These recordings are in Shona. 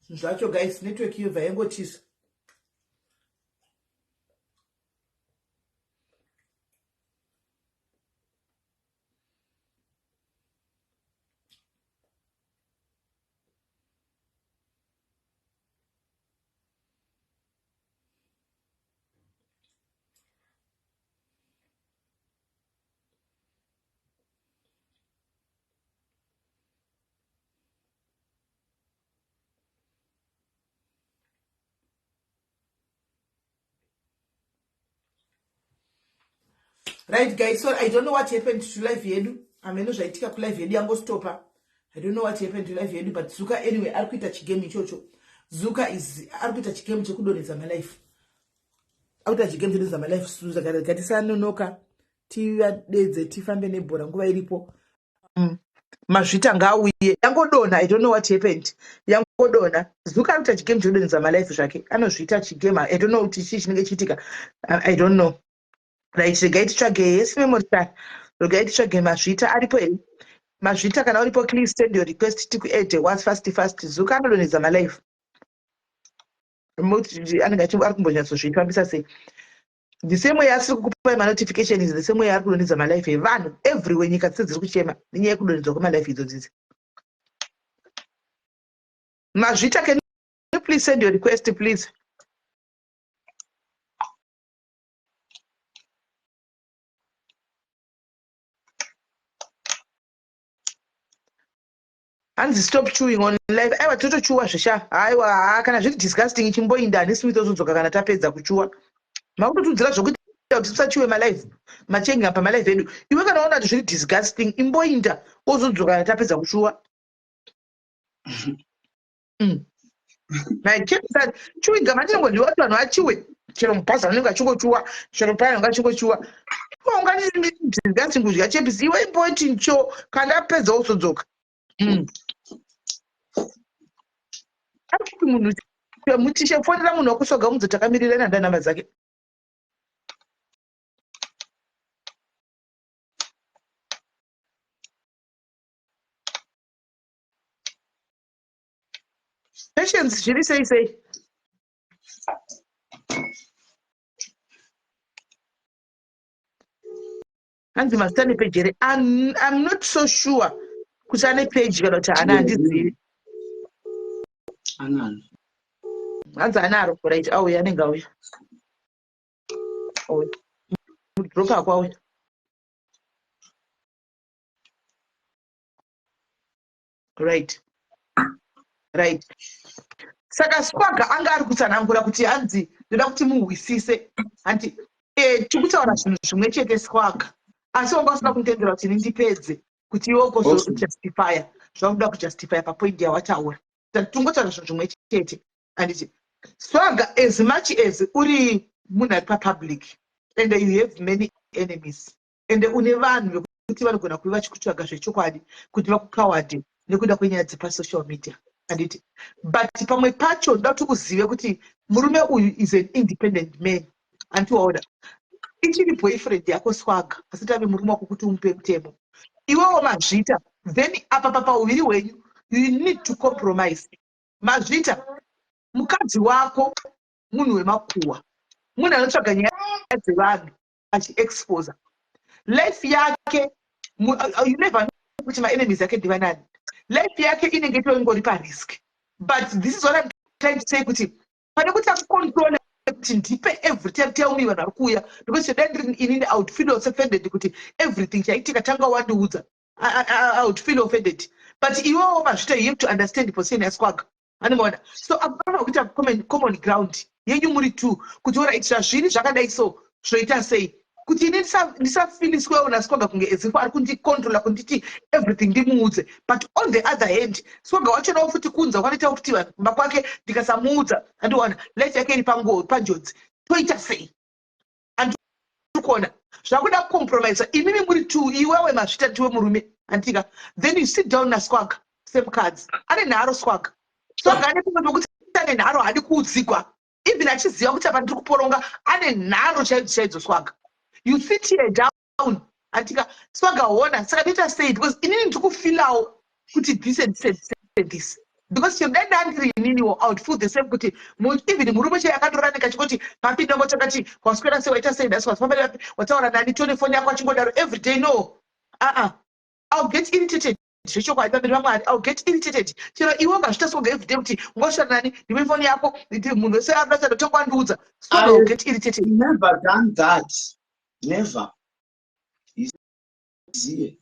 Zvacho guys, network yobva yangotisa. Right guys, so I don't know what happened to live yedu. Ameno zvaitika ku live yedu yangostopa. I don't know what happened to live yedu, but Zuka anyway arikuita chigame ichocho. Zuka is arikuita chigame chekudonedza my life. Arikuita chigame chekudonedza my life. Suza gatisanonoka. Tivadedze tifambe nebhora nguva iripo. Mazvita ngauye. Yangodona, I don't know what happened. Yangodona. Zuka arikuita chigame chekudonedza my life zvake. Anozviita chigame. I don't know what chinenge chiitika. I don't know. Right, regai titsvage yes memory card. Regai titsvage Mazvita aripo here. Mazvita kana uripo please send your request tikuedhe once fast. Zuka anodonedza my life. Anenge ari kumbonyatsozvifambisa sei. The same way asiri kukupai notification is the same way ari kudonedza my life. Vanhu everywhere nyika dzese dziri kuchema nenyaya yekudonedzwa kwema life idzodzi. Mazvita, can you please send your request please? Hanzi stop chewing on live. Aiwa totochuwa zvesha. Aiwa kana zviri disgusting chimboinda handisi mitozodzoka kana tapedza kuchuwa. Makutotudzira zvokuti tisachuwe malive. Machenga pa malive edu. Iwe kana unaona zviri disgusting imboinda ozodzoka kana tapedza kuchuwa. My chips that chewing gum ati ngodi watu vanoachiwe. Chero mpasa unenge achingochuwa, chero paya unenge achingochuwa. Ungani disgusting kudya chips iwe imboti ncho kana apedza ozodzoka. Akuti munhu mutishe fonera munhu wakusvoga muzotakamirira ndanhamba dzake. Patience zviri sei. Hanzi masitani page here. I'm not so sure kuti ane page kana kuti ana handizivi. Hanzi anaro right auya anenge auya. Mudropa akauya. Right. Saka Skwaga anga ari kutsanangura kuti hanzi ndoda kuti muhwisise. Hanti tikutaura zvinhu zvimwe chete Skwaga. Asi wanga usina kunditendera kuti ndipedze kuti iwe ukuzojustifya. Zvakuda kujustifya papoint yawataura. Tingotaura zvinhu zvimwe chete. Handiti Skwaga, as much as uri munhu ari papublic and you have many enemies and une vanhu vekuti vanogona kuva vachikutsvaga zvechokwadi kuti vakukawadhe nekuda kwenyaya dzepasocial media. Handiti but pamwe pacho ndoda kuti uzive kuti murume uyu is an independent man. Antiwaona ichiri boyfriend yako Skwaga asiti ave murume wako kuti umupe mutemo. Iwewo Mazvita, then apa pauviri hwenyu you need to compromise. Mazvita, mukadzi wako munhu wemakuhwa, munhu anotsvaga nyaya dzevanhu achiexposa life yake. You never know kuti maenemies yake ndivanani. Life yake inenge ingori parisk. But this is what I'm trying to say kuti pane kuti akucontrol kuti ndipe every time tell me vanhu vari kuuya because inini I would feel offended kuti everything chaitika tanga wandiudza. I would feel offended. But iwewo Mazvita, you have to understand the position yaSkwaga. Anoona so akufana kuita common ground yenyu muri two kuti oraitira zviri zvakadai so zvoita sei kuti ini ndisafiliswewo naSkwaga kunge ezifo ari kundicontrola kunditi everything ndimuudze. But on the other hand Skwaga wachonawo futi kunza kwanoita kuti vanhu kumba kwake ndikasamuudza andiwana life yake iri panjodzi toita sei. Andikuona zvakuda kucompromise imimi muri two, iwewe Mazvita ndiwe murume antika then you sit down naSkwaga same cards. Ane nharo Skwaga. Skwaga ane pamwe pekuti ane nharo hadi kuudzikwa even achiziva kuti apa ndiri kuporonga ane nharo chaidzo Skwaga. You sit here down Antika swagaona saka data say because inini ndikufilawo kuti this and this because chimudai ndandiri ininiwo I would feel the same kuti even murume che akatoranika chikuti papindamo takati waswera sei waita sei nhasi wasifamba wataura nani tone foni yako achingodaro every day. No, I'll get irritated. I'll get irritated. Chero iwe ungazvitasonga every day kuti ngosvara nani ndime foni yako munhu wese akasada tokwandiudza. So I'll get irritated. Never done that. Never. Easy.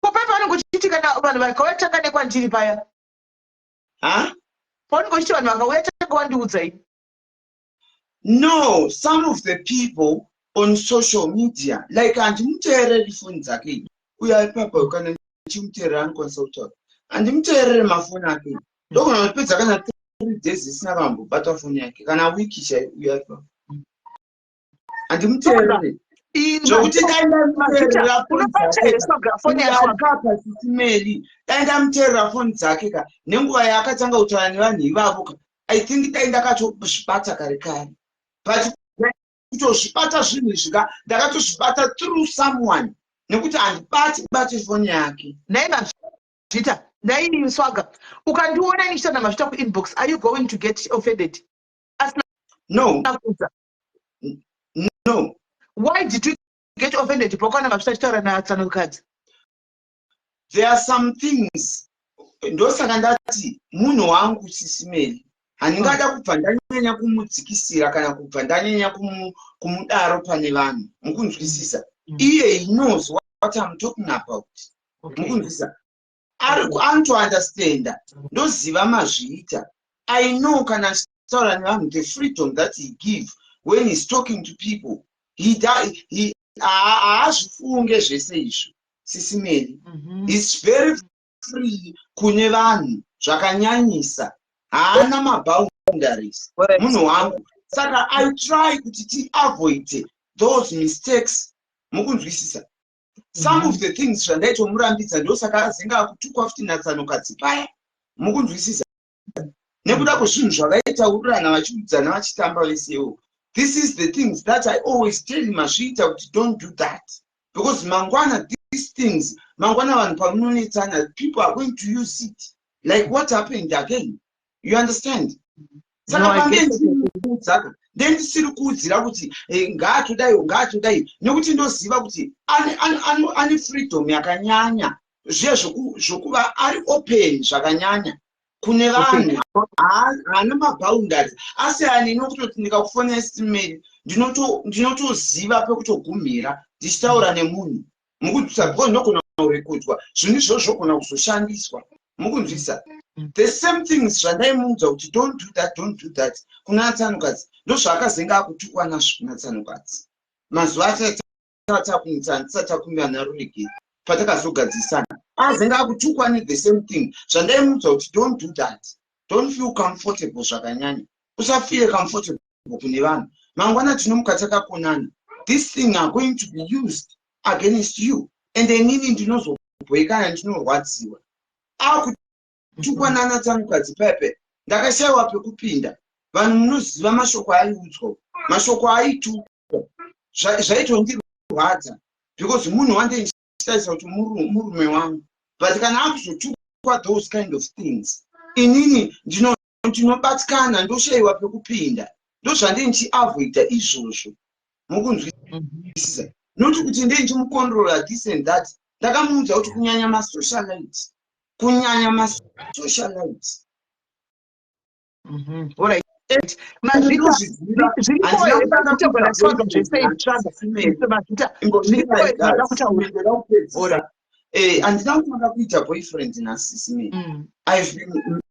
Papa vanongochitika na vanhu vakauya taka nekwandiri paya. Vanongochiti vanhu vakauya taka kwandiudza ini. No, some of the people on social media, like andimuteereri foni dzake uya papa kana chimuteerera anokonsulta andimuteerere mafoni ake ndokona kupedza kana 3 days isina kambobata foni yake kana wiki chaiyo uya papa andimuteerere zvokuti daindamuteerera foni dzake ka nenguva yaakatanga kutaura nevanhu ivavo ka I think daindakatozvibata kare kare but kutozvibata zvinhu izvi ka ndakatozvibata through someone nekuti handibati foni yake. Naimazvita naini Swaga ukandiona nichita namazvita kuinbox, are you going to get offended? No. No. Why did you get offended? Pokana mazvita chitaura naTsanukadzi. There are some things ndosaka ndati munhu wangu Sisimeli handingada kubva ndanyanya kumudzikisira kana kubva ndanyanya kumudaro pane vanhu mukunzwisisa. He knows what I'm talking about. Mukunzwisisa ari to understand ndoziva mazviita. I know kana achitaura nevanhu the freedom that he give when he's talking to people. He haazvifunge zvese izvo Sisimeli. It's very free kune vanhu zvakanyanyisa, haana maboundaries munhu wangu. Saka I try kuti ti avoid those mistakes. Mukunzwisisa some of the things zvandaitomurambidza ndosaka azinga akutukwa futi naTsanukadzi paya. Mukunzwisisa nekuda kwezvinhu zvavaitaurirana vachiudzana vachitamba vesewo. This is the things that I always tell mazviita kuti don't do that because mangwana these things mangwana vanhu pamunonetsana people are going to use it like what happened again. You understand? Saka ndendisiri kuudzira kuti ngaatodai nekuti ndoziva kuti ane freedom yakanyanya zviye zvokuva ari open zvakanyanya kune vanhu haana maboundaries. Asi ani nokutoti ndikakufonera Sisimeli ndinotoziva pekutogumira ndichitaura nemunhu. Mukunzwisisa because ndinogona kurekodwa zvinhu izvozvo zvogona kuzoshandiswa. Mukunzwisisa the same things zvandaimuudza kuti don't do that kuna Tsanukadzi ndozvaakazenga akutukwa nazvo kuna Tsanukadzi mazuva atakumitsana naRulegeri patakazogadzisana azenga akutukwa the same thing zvandaimuudza kuti don't do that. Don't feel comfortable zvakanyanya. Usafeel comfortable kune vanhu. Mangwana tinomuka takakonana. This thing are going to be used against you and inini ndinozobhekana ndinorwadziwa. Akutukwa naTsanukadzi pepe ndakashayiwa pekupinda. Vanhu munoziva mashoko aiudzwa, mashoko aitukwa zvaitondirwadza because munhu wandinchitaisa kuti murume wangu. But kana akuzotukwa those kind of things inini ndinobatikana ndoshayiwa pekupinda. Ndozvandinchiavoida izvozvo. Mukunzwisisa noti kuti ndinchimucontrola this and that. Ndakamuudza kuti kunyanya masocialites Alright. Handina kutoda kuita boyfriend naSisimeli. I've been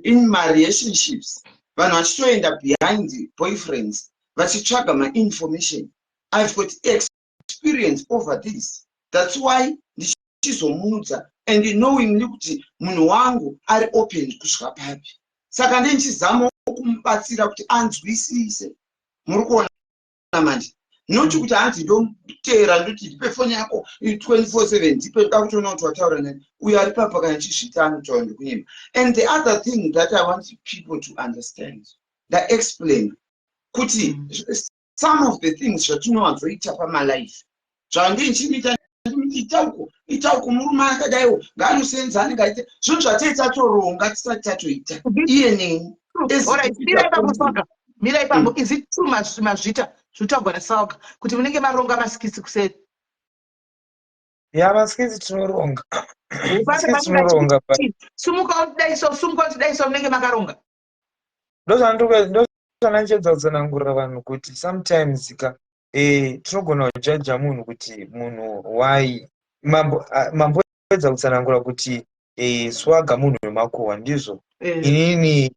in my relationships vanhu vachitoenda behind boyfriends vachitsvaga ma-information. I've got experience over this. That's why ndichizomuudza and knowingly kuti munhu wangu ari open kusvika papi. Saka ndinchizama kumubatsira kuti anzwisise. Muri kuona manje noti kuti hanzi ndomuteera ndoti ndipe foni yako 24/7 ndipe ndakutoona kuti wataura nani uyo ari papa kana chizvita anotaura ndikunyema. And the other thing that I want people to understand that explain kuti some of the things zvatinowanzoita pamalife zvandinchimita itauko murume akadaiwo nganosenzani ngaite zvinhu zvatei tatoronga tisati tatoita iye neni. Alright, mirai ipapo Swaga. Mirai ipapo. Is it true mazvita zvitagwa naSwaga kuti munenge maronga masikisi kuseri? Ya masikisi tinoronga. Masikisi tinoronga. Sumuka utidaiso munenge makaronga. Ndozvananjedza kutsanangurira vanhu kuti sometimes tinogona kujaja munhu kuti munhu why mambo edza kutsanangura kuti Swaga munhu wemakuhwa ndizvo. Inini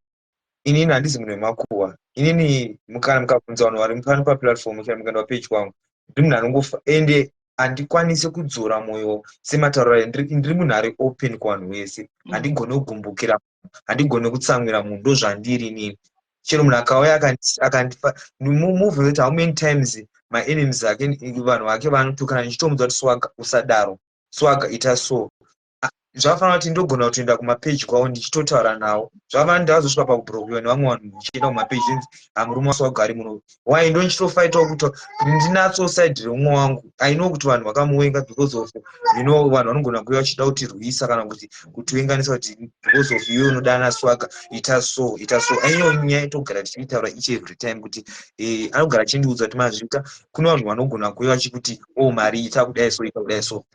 handisi munhu wemakuhwa. Inini mukabvunza vanhu vari pano paplatform kana mukaenda page kwangu ndiri munhu anongofa ende handikwanisi kudzora mwoyo sematauriro ndiri munhu ari open kuvanhu vese. Handigoni kugumbukira, handigoni kutsamwira munhu, ndozvandiri inini. Chero munhu akauya akandipa move that how many times my enemies ake vanhu vake vanotukana ndichitomudza kuti Swaga usadaro, Swaga ita so. Zvafanira kuti ndogona kutoenda kumapeji kwavo ndichitotaura navo. Zvafanira ndazosvika pakubhurokiwa nevamwe vanhu ndichienda kumapeji hamurume waSwaga ari muno. Why ndondichitofaitawo kuti ndinatso side remumwe wangu. I know kuti vanhu vakamuvenga because of vanhu vanogona kuuya vachida kutirwisa kana kuti kutivenganisa kuti because of iwe unodana Swaga ita so. Aiyo nyaya yatogara tichitaura each every time kuti anogara achindiudza kuti mazvita kune vanhu vanogona kuuya vachikuti mari ita kudai so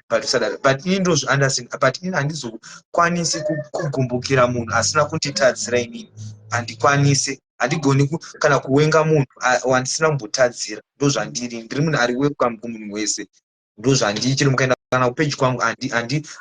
but ini ndozviunderstand but ini handizokwanisi kugumbukira munhu asina kunditadzira. Inini handikwanisi, handigoni kana kuwenga munhu wandisina kumbotadzira. Ndozvandiri, ndiri munhu ari welcome kumunhu wese. Ndozvandiri, chero mukaenda kana kupeji kwangu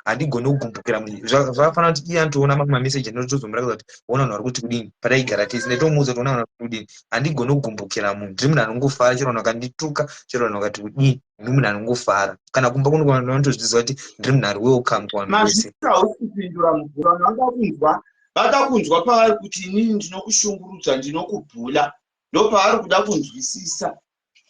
handigoni kugumbukira munhu. Zvakafanira kuti iye antoona mamwe mameseji ndinotozomurakidza kuti ona vanhu vari kuti kudini pataigara tese ndaitomuudza kuti ona vanhu vari kudini. Handigoni kugumbukira munhu, ndiri munhu anongofara chero vanhu vakandituka, chero vanhu vakati kudini, ndiri munhu anongofara. Kana kumba kuno vanhu vanotozviziva kuti ndiri munhu ari welcome kuvanhu vese. Kupindura mvura vada kunzwa pavari kuti inini ndinokushungurudza, ndinokubhula, ndopavari kuda kunzwisisa.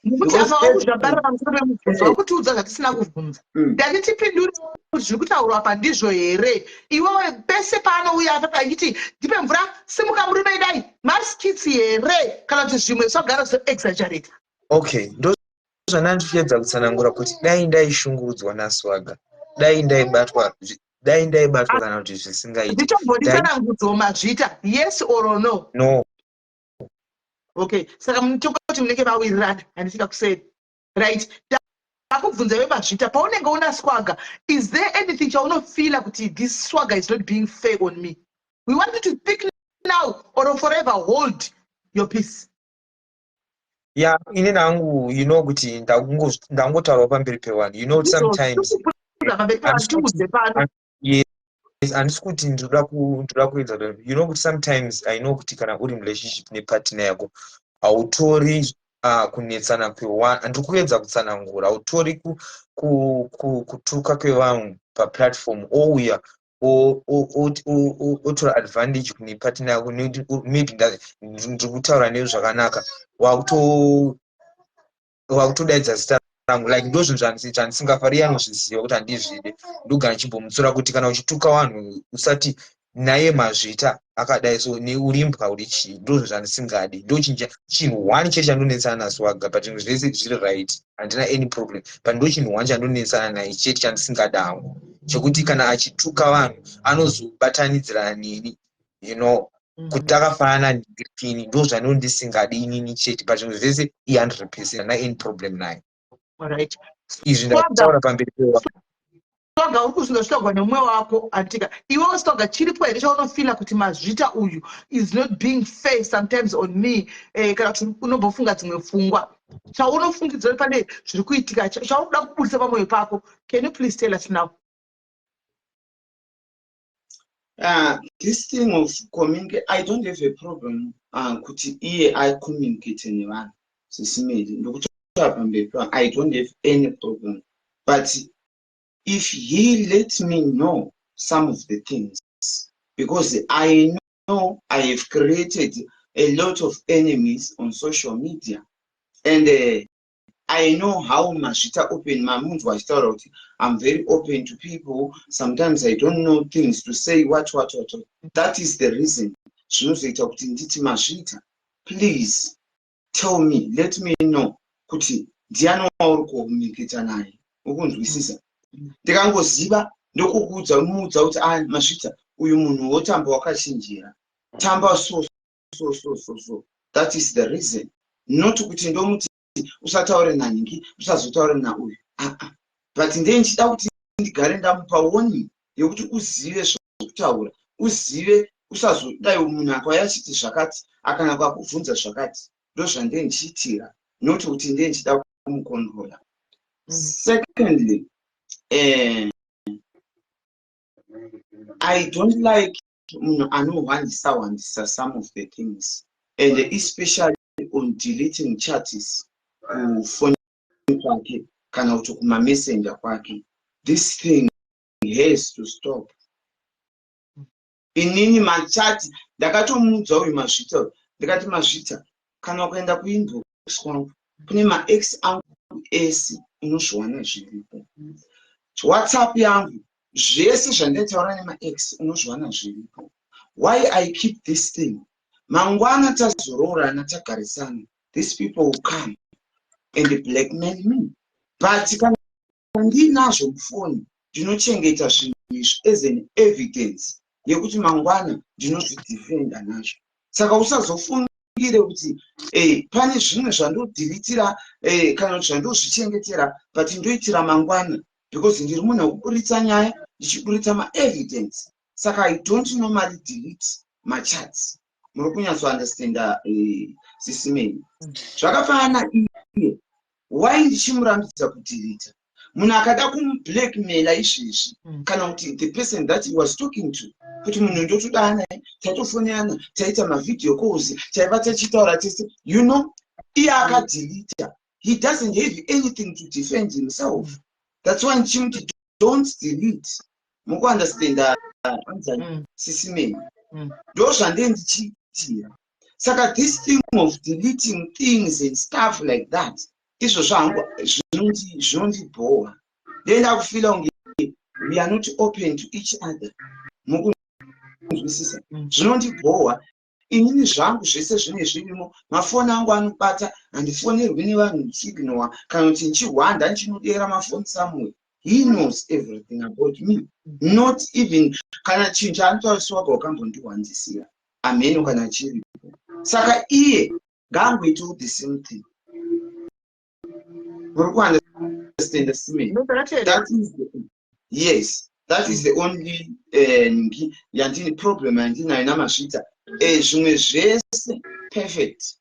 Nokuti apa kuzvabarira pamusoro pemubvunzo wakutiudza zvatisina kubvunza. Ndanditipindure kuti zviri kutaurwa apa ndizvo here? Iwewe pese paanouya apa pachiti ndipe mvura simuka murume dai masikitsi here kana kuti zvimwe zvagara zvoexaggerate? Okay, ndozvanandichiedza kutsanangura kuti dai ndaishungurudzwa naSwaga, dai ndaibatwa kana kuti zvisingaiti. Nditomboditsanangudzo mazvita, yes or no? No. Okay, saka munototi munenge mawirirana handisika kuseri. Right. Ndakubvunza iwe mazvita, paunenge una Swaga, is there anything chaunofila kuti this Swaga is not being fair on me? We want you to speak now or forever hold your peace. Yeah, ini nangu, kuti ndangotaura pamberi pevanhu. Sometimes yes, handisi kuti ndinoda kuedza kuti sometimes I know kuti kana uri relationship nepartner yako hautori kunetsana kwevanhu, handiri kuedza kutsanangura, hautori kutuka kwevanhu paplatform ouya otora advantage kune partner yako. Maybe ndiri kutaura newe zvakanaka wakutodaidza zita rangu, like ndozvinhu zvandisingafari anozviziva kuti handizvide. Ndogara nchimbomutsura kuti kana uchituka vanhu usati naye mazvita akadai so neurimba uri chii, ndozvo zvandisingadi. Ndochinhu one chete chandonetsana naSwaga, but zvinhu zvese zviri right, handina any problem, but ndochinhu one chandonetsana naye chete chandisingadawo, chekuti kana achituka vanhu anozobatanidzirana neni, kuti akafanana ndipini. Ndozvanondisingadi inini chete, but zvinhu zvese 100% handina any problem naye. Alright. Izvi ndakutaura pamberi pevanhu. Swaga uri kuzvinotogwa nemumwe wako antika. Iwewe Swaga chiripo here chaunofila kuti mazvita uyu is not being fair sometimes on me, kana kuti unombofunga dzimwe pfungwa chaunofungidzira pane zviri kuitika chaunoda kubudisa pamwoyo pako? Can you please tell us now? This thing of communicate, I don't have a problem kuti iye communicate nevanhu sesimeli ndokuti I don't have any problem, but if he let me know some of the things, because I know I have created a lot of enemies on social media, and I know how Mashita open my mouth was thought. I'm very open to people. Sometimes I don't know things to say. What. That is the reason. Please tell me, let me know. Kuti Diana or communicate naye. Ukunzwisisa. ndikangoziva ndokukuudza muudza kuti Mazvita uyu munhu wotamba wakachinjira tamba so. That is the reason, not kuti ndomuti usataure naningi usazotaure nauyu but ndenchida kuti ndigare ndamupa warning yokuti uzive zvokutaura, uzive usazodai munhu akauya achiti zvakati akana kwakubvunza zvakati, ndozvandendichiitira not kuti ndenchida kumukontrola. Secondly, I don't like munhu anohwandisa some of the things, and especially on deleting chats kufoni kwake kana kuti kumamessenger kwake. This thing has to stop. Inini machati ndakatomuudza uyu Mazvita ndikati Mazvita kana kuenda kuinbox kwangu kune maex angu ese unozviwana zviripo, WhatsApp yangu zvese zvandataura nemaex unozviwana zviripo. Why I keep this thing? Mangwana tazororana tagarisana, these people will come and blackmail me. But kana ndinazvo mufoni ndinochengeta zvinhu izvi as an evidence yekuti mangwana ndinozvidefenda nazvo. Saka usazofungire kuti pane zvimwe zvandodhilitira kana kuti zvandozvichengetera but ndoitira mangwana because ndiri munhu wekuburitsa nyaya ndichiburitsa maevidence. Saka I don't normally delete machats. Muri kunyatsoundestanda sisimeni. Zvakafanana iye why ndichimurambidza kudhilita. Munhu akada kumublackmaila izvezvi kana kuti the person that he was talking to kuti munhu ndotodana taitofonana taita mavideo calls taiva tichitaura tese, you know, iye akadhilita. He doesn't have anything to defend himself. That's why ndichimuti don't delete. Mukuundestanda sisimeni. Ndozvandendichiitira. Saka this thing of deleting things and stuff like that, izvo zvangu zvinondibhora. Ndenda kufila unge we are not open to each other. Mukunzwisisa? Zvinondibhora. Inini zvangu zvese zvine zvirimo, mafoni angu anobata, handifonerwi nevanhu ndichignora kana kuti ndichihwanda ndichinodera mafoni somewhere. He knows everything about me. Not even kana chinhu chaanotaurisiwaga wakambondihwandisira ameno kana chiripo. Saka iye ngaangoitawo the same thing. Muri kuundestanda simeni? That is the yes, that is the only yandini problem yandinayo naMazvita. Zvimwe zvese perfect.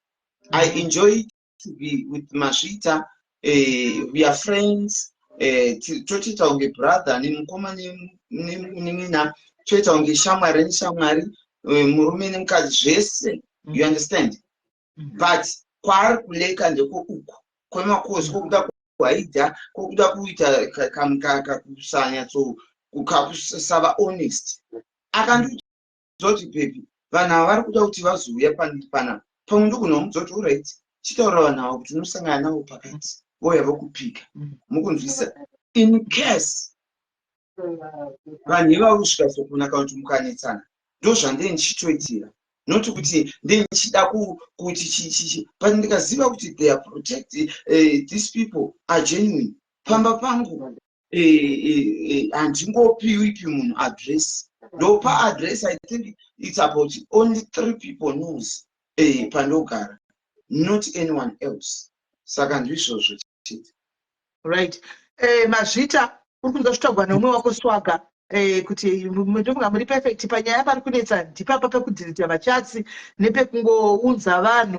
I enjoy to be with Mazvita. We are friends. Tochita unge brother nemukoma nemina, tochita unge shamwari neshamwari, murume nemukadzi zvese. You understand? But kwaari kuleka ndeko uku kwemakosi kwokuda kuhaidha, kwokuda kuita kakusanyatso kusava honest. Akandiudza kuti baby vanhu ava vari kuda kuti vazouya pana pamwe ndokunomudza kuti alright chitaura vanhu ava kuti unosangana navo pakati vouya vokupika. Mukunzwisa? In case vanhu ivavo zvikazogona kana kuti mukanetsana, ndozvandee ndichitoitira. Not kuti ndichida kuti chichi, but ndikaziva kuti they are protected, these people are genuine. Pamba pangu handingopiwi munhu address. Ndopa address, I think it's about only 3 people knows pandogara, not anyone else. Saka ndizvozvo chete. Right. Mazvita uri kunzwa zvitaurwa neumwe wako Swaga kuti ndomunga muri perfect panyaya pari kunetsa ndipapa pekudhilita machatsi nepekungounza vanhu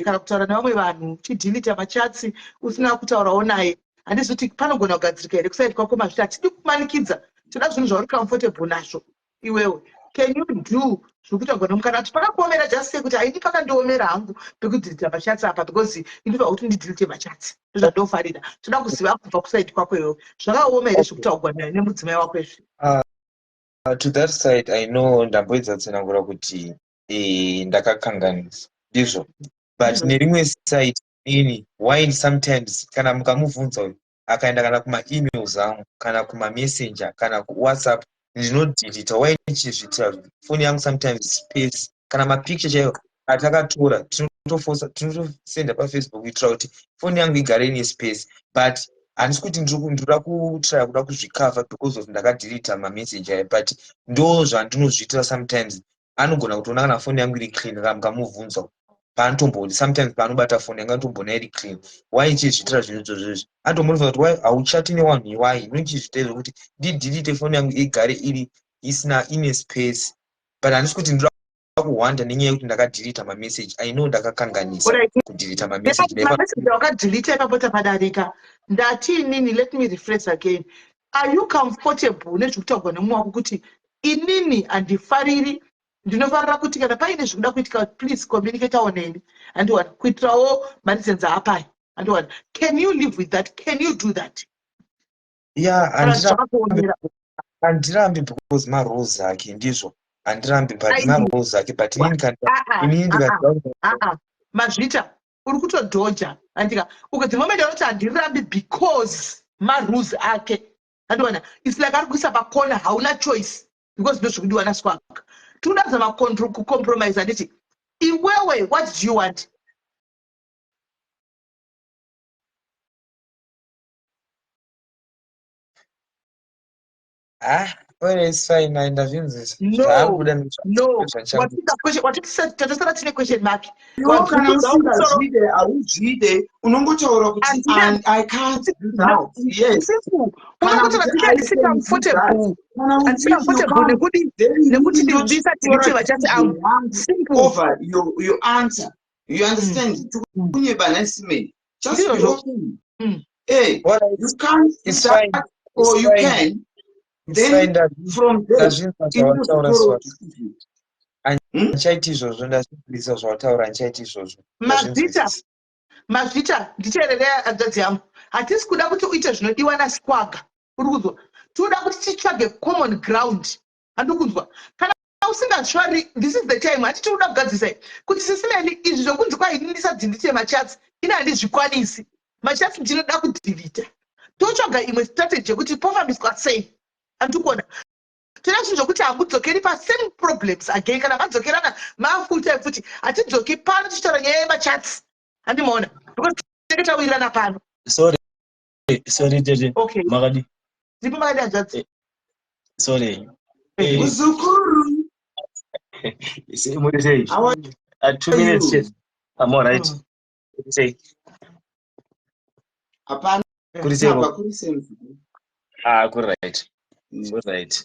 kana kutaura nevamwe vanhu uchidhilita machatsi usina kutaurawo naye. Handizoti panogona kugadzirika here kusaidi kwako Mazvita? Hatidi kumanikidza, toda zvinhu zvauri comfortable nazvo iwewe. Can you do zvokutaurwa nomukana kuti pakakuomera just sekuti haini pakandiomera hangu pekudhilita machatsi apa because indiva kuti ndidhilite machatsi ndozvandofarira. Toda kuziva kubva kusaidi kwako iwewe zvakaoma here zvokutaurwa nemudzimai wako izvi? To that side I know ndamboedza kutsanangura kuti ndakakanganisa ndizvo, but nerimwe side ini why sometimes kana mukamubvunza uyu akaenda kana kuma-emails angu kana kuma-messenger kana kuWhatsApp ndinodhilita. Why ndichizviita? Foni yangu sometimes space kana mapicture chaiwo atakatora tinotosenda paFacebook kuitira kuti foni yangu igare ine space, but handisi kuti ndinoda kutrya kuda kuzvikavha because of ndakadirita mamessage aya, but ndo zvandinozviitira sometimes. Anogona kutoona kana foni yangu iri clean kamubvunza paanotomboni sometimes paanobata foni yangu anotombona iri clean, why ichizviitira zvinhu izvozvo. Anotombonisa kuti why hauchati newanhu, why inochizviita izvo kuti ndidirite foni yangu igare ine space, but handisi kuti ndinoda kuhwanda nenyaya yekuti ndakadirita mamessage. I know ndakakanganisa kudirita mamessage. Mamessage wakadirita ikapota padarika ndati inini, let me rephrase again. Are you comfortable nezvekutaurwa nemumwe wako kuti inini handifariri, ndinofarira kuti kana paine zvikuda kuitika please communicatewo neni handiwana kuitirawo mareasons apai handiwana. Can you live with that? Can you do that? Yeah, handirambi because marules ake ndizvo, handirambi but marules ake, but inini Mazvita uri kutodhoja andika the moment anoti handirambi because marules ake handiwana, it's like ari kuisa pakona, hauna choice because ndozvekudiwa naSquawka. Tunazama kucompromise anditi iwewe, what do you want? Well, it's fine. I ndazvinzisa. Tatasara tine question mark. Kana usingazvide hauzvide unongotaura kuti I can't do that. Yes. Kana kuti handisi comfortable nekuti ndibvisa tikiti vachati over your answer. You understand? Kunye banasimeni. Just be open. Hey, you can't. It's fine. Or you can. Then from there, handichaiti izvozvo, ndazvibvisa zvawataura, handichaiti izvozvo. Mazvita ndichererera hanzvadzi yangu, hatisi kuda kuti uite zvinodiwa naSquawka, uri kuzwa? Toda kuti titsvage common ground, handi kunzwa? Kana usingashwari, this is the time, hatiti uda kugadzisa kuti sesimeni izvi zvokunzi kwai ndisadhindite machats, ina handizvikwanisi. Machats ndinoda kudhilita. Totsvaga imwe strategy yekuti pofambiswa sei. Andikona tona zvinhu zvokuti hamudzokeri pasame problems again. Kana madzokerana mafull time futi hatidzoki pano tichitaura nyaya yemachats, handimaona because tinenge tawirirana pano. Sorry tete. Okay, Makadi ndipo makadi hanzvadzi. Sorry Muzukuru. Say 2 minutes chef. I'm all right. Say Apana right.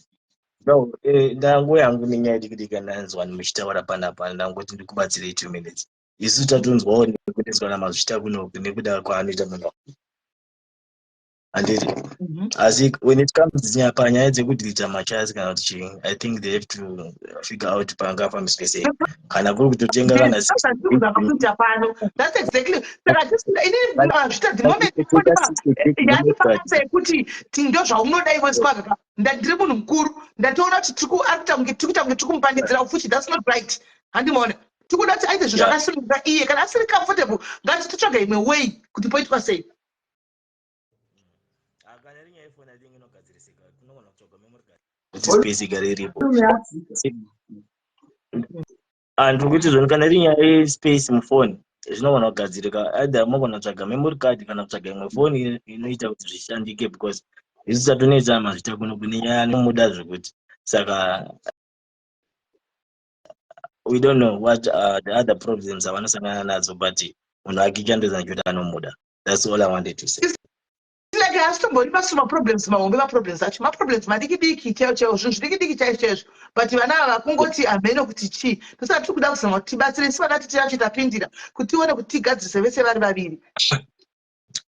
No, ndango yangu nenyaya diki nanzwa muchitaura panapa, ndangoti ndikubatsire 2 minutes. Isu tatonzwawo nekudeswa namazvita kunoku nekuda kwaanoita munhu. Anditi asi when it comes panyaya dzekudhilita machats kana kuti chii, I think they have to figure out pangafambiswe sei. Kana kuri kutotenga kana that's exactly inini mazvita the moment kuti tindo zvaunoda iwe Squawka, ndiri munhu mukuru, ndatoona kuti tikuita kunge tikumupandidzira ufuchi, that's not right. Handimaona tikuda kuti aite zvinhu zvakasununguka iye, kana asiri comfortable ngatitotsvaga imwe way kuti poitwa sei. Antu kuti zvoni kana iri nyaya yespace mufoni zvinogona kugadzirika, either mogona kutsvaga memory card kana kutsvaga imwe foni inoita kuti zvishandike, because isu tatonoita mazvita kuno kune nyaya anomuda zvekuti. Saka we don't know what the other problems avanosangana nadzo, but munhu akichandoza nekuti anomuda. That's all I wanted to say. Like asitombori pasuma problems mahombe maproblems acho maproblems madiki chaiwo zvinhu zvidiki chaizvo, but vana ava kungoti amheno kuti chii. Tosaka tiri kuda kuzama kuti tibatsire isi vana titiracho tapindira kuti tione kuti tigadzirise vese vari vaviri.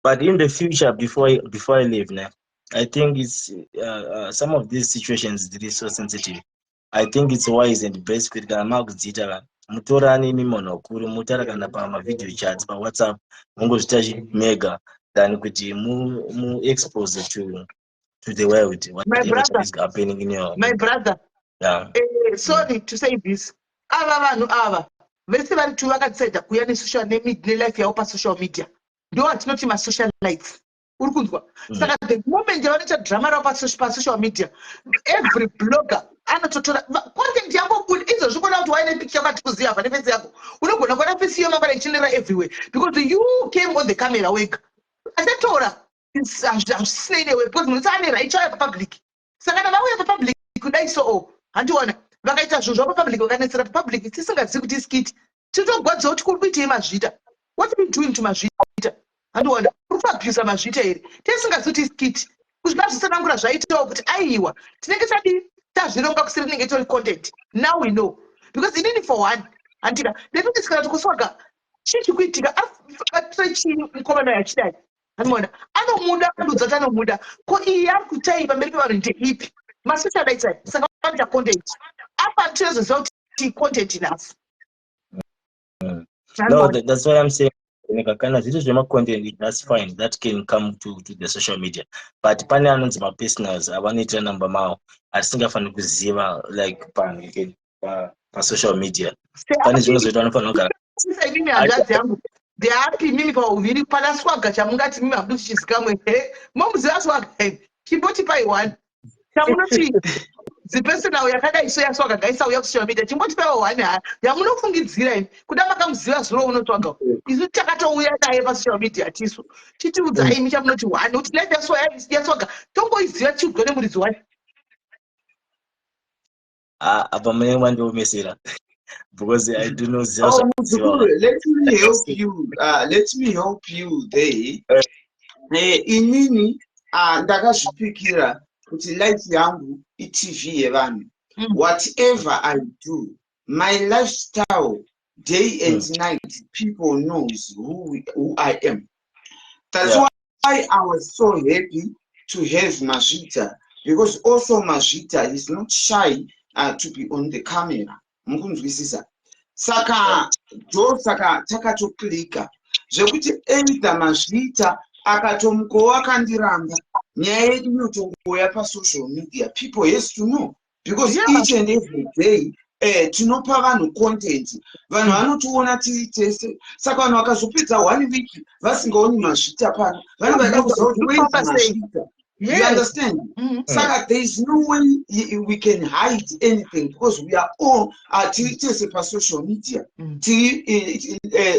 But in the future, before I leave now, I think it's some of these situations that is so sensitive. I think it's wise and best kuti kana makudzita mutorani mimono wakuru mutara kana pamavideo chats paWhatsApp mungozvita mega than kuti mu expose to the world whatever is happening in your brother. Yeah. Sorry to say this, ava vanhu ava vese vari tu vakatsaida kuuya nelife yavo pasocial media, ndo vatinoti masocialites, uri kunzwa? Saka the moment vanoita drama ravo pasocial media, every blogger anototora content yako izvozvi kuona kuti waine picture yakati kuziva vane fesi yako unogona kuona fesi yomangwana ichinera everywhere because you came on the camera wega. Achatora hazvisina inewe because munhu ane right chauya papublic saka kana vauya papublic kudai so handiona vakaita zvo zvapapublic vakanetsera papublic tisingazivi kuti iskiti titogwadza kuti kuri kuitei mazvita what are we doing to mazvita handiona kuri kuabhusa mazvita here tisingazivi kuti iskiti kuzviba zvisanangura zvaitawo kuti aiwa tinenge tazvironga kusiri tinenge tori content now we know because inini for one handika ndetodisikana tikuswaga chii chikuitika afatira chii mukomana yachidai handiona anomuda andudza kuti anomuda ko iyi ari kutai pamberi pevanhu ndeipi masocialites aya saka vanoita content apa tinozoziva kuti content enough. No, that's why I'm saying kana zviri zvemacontent that's fine, that can come to the social media, but pane anonzi mapersonals avanoitira namba mavo atisingafaniri kuziva like pasocial media. Pane zvimwe zvoita vanofanira kugara imimi hanzvadzi yangu ndeapi mimi pauviri pana swaga chamungati mimi hamudi tichizikamwe momuziva swaga chimbotipai one chamunoti dzipersonal yakadai so yaswaga gaisauya kusocial media chimbotipaiwo one haa yamunofungidzira ini kuda makamuziva zuro unotsvaga isu takatouya naye pasocial media tisu chitiudzai imi chamunoti one kuti life yaswaga tongoiziva chiudzwa nemuridzi one apa mune mandiomesera because I do not know. Oh, let me help you there. Inini ndakazvipikira kuti life yangu iTV yevanhu. Whatever I do, my lifestyle, day and night, people knows who I am. That's why I was so happy to have Mazvita, because also Mazvita is not shy to be on the camera. Mukunzwisisa saka takatoklika zvekuti either Mazvita akatomukowa akandiramba nyaya yedu inotongoya pasocial media. People has to know because each and every day tinopa vanhu content, vanhu vanotiona tiri tese, saka vanhu vakazopedza 1 week vasingaoni Mazvita pano vanhu vaida kuziva kuti where is Mazvita. You understand? Saka there is no way we can hide anything because we are all tiri social media.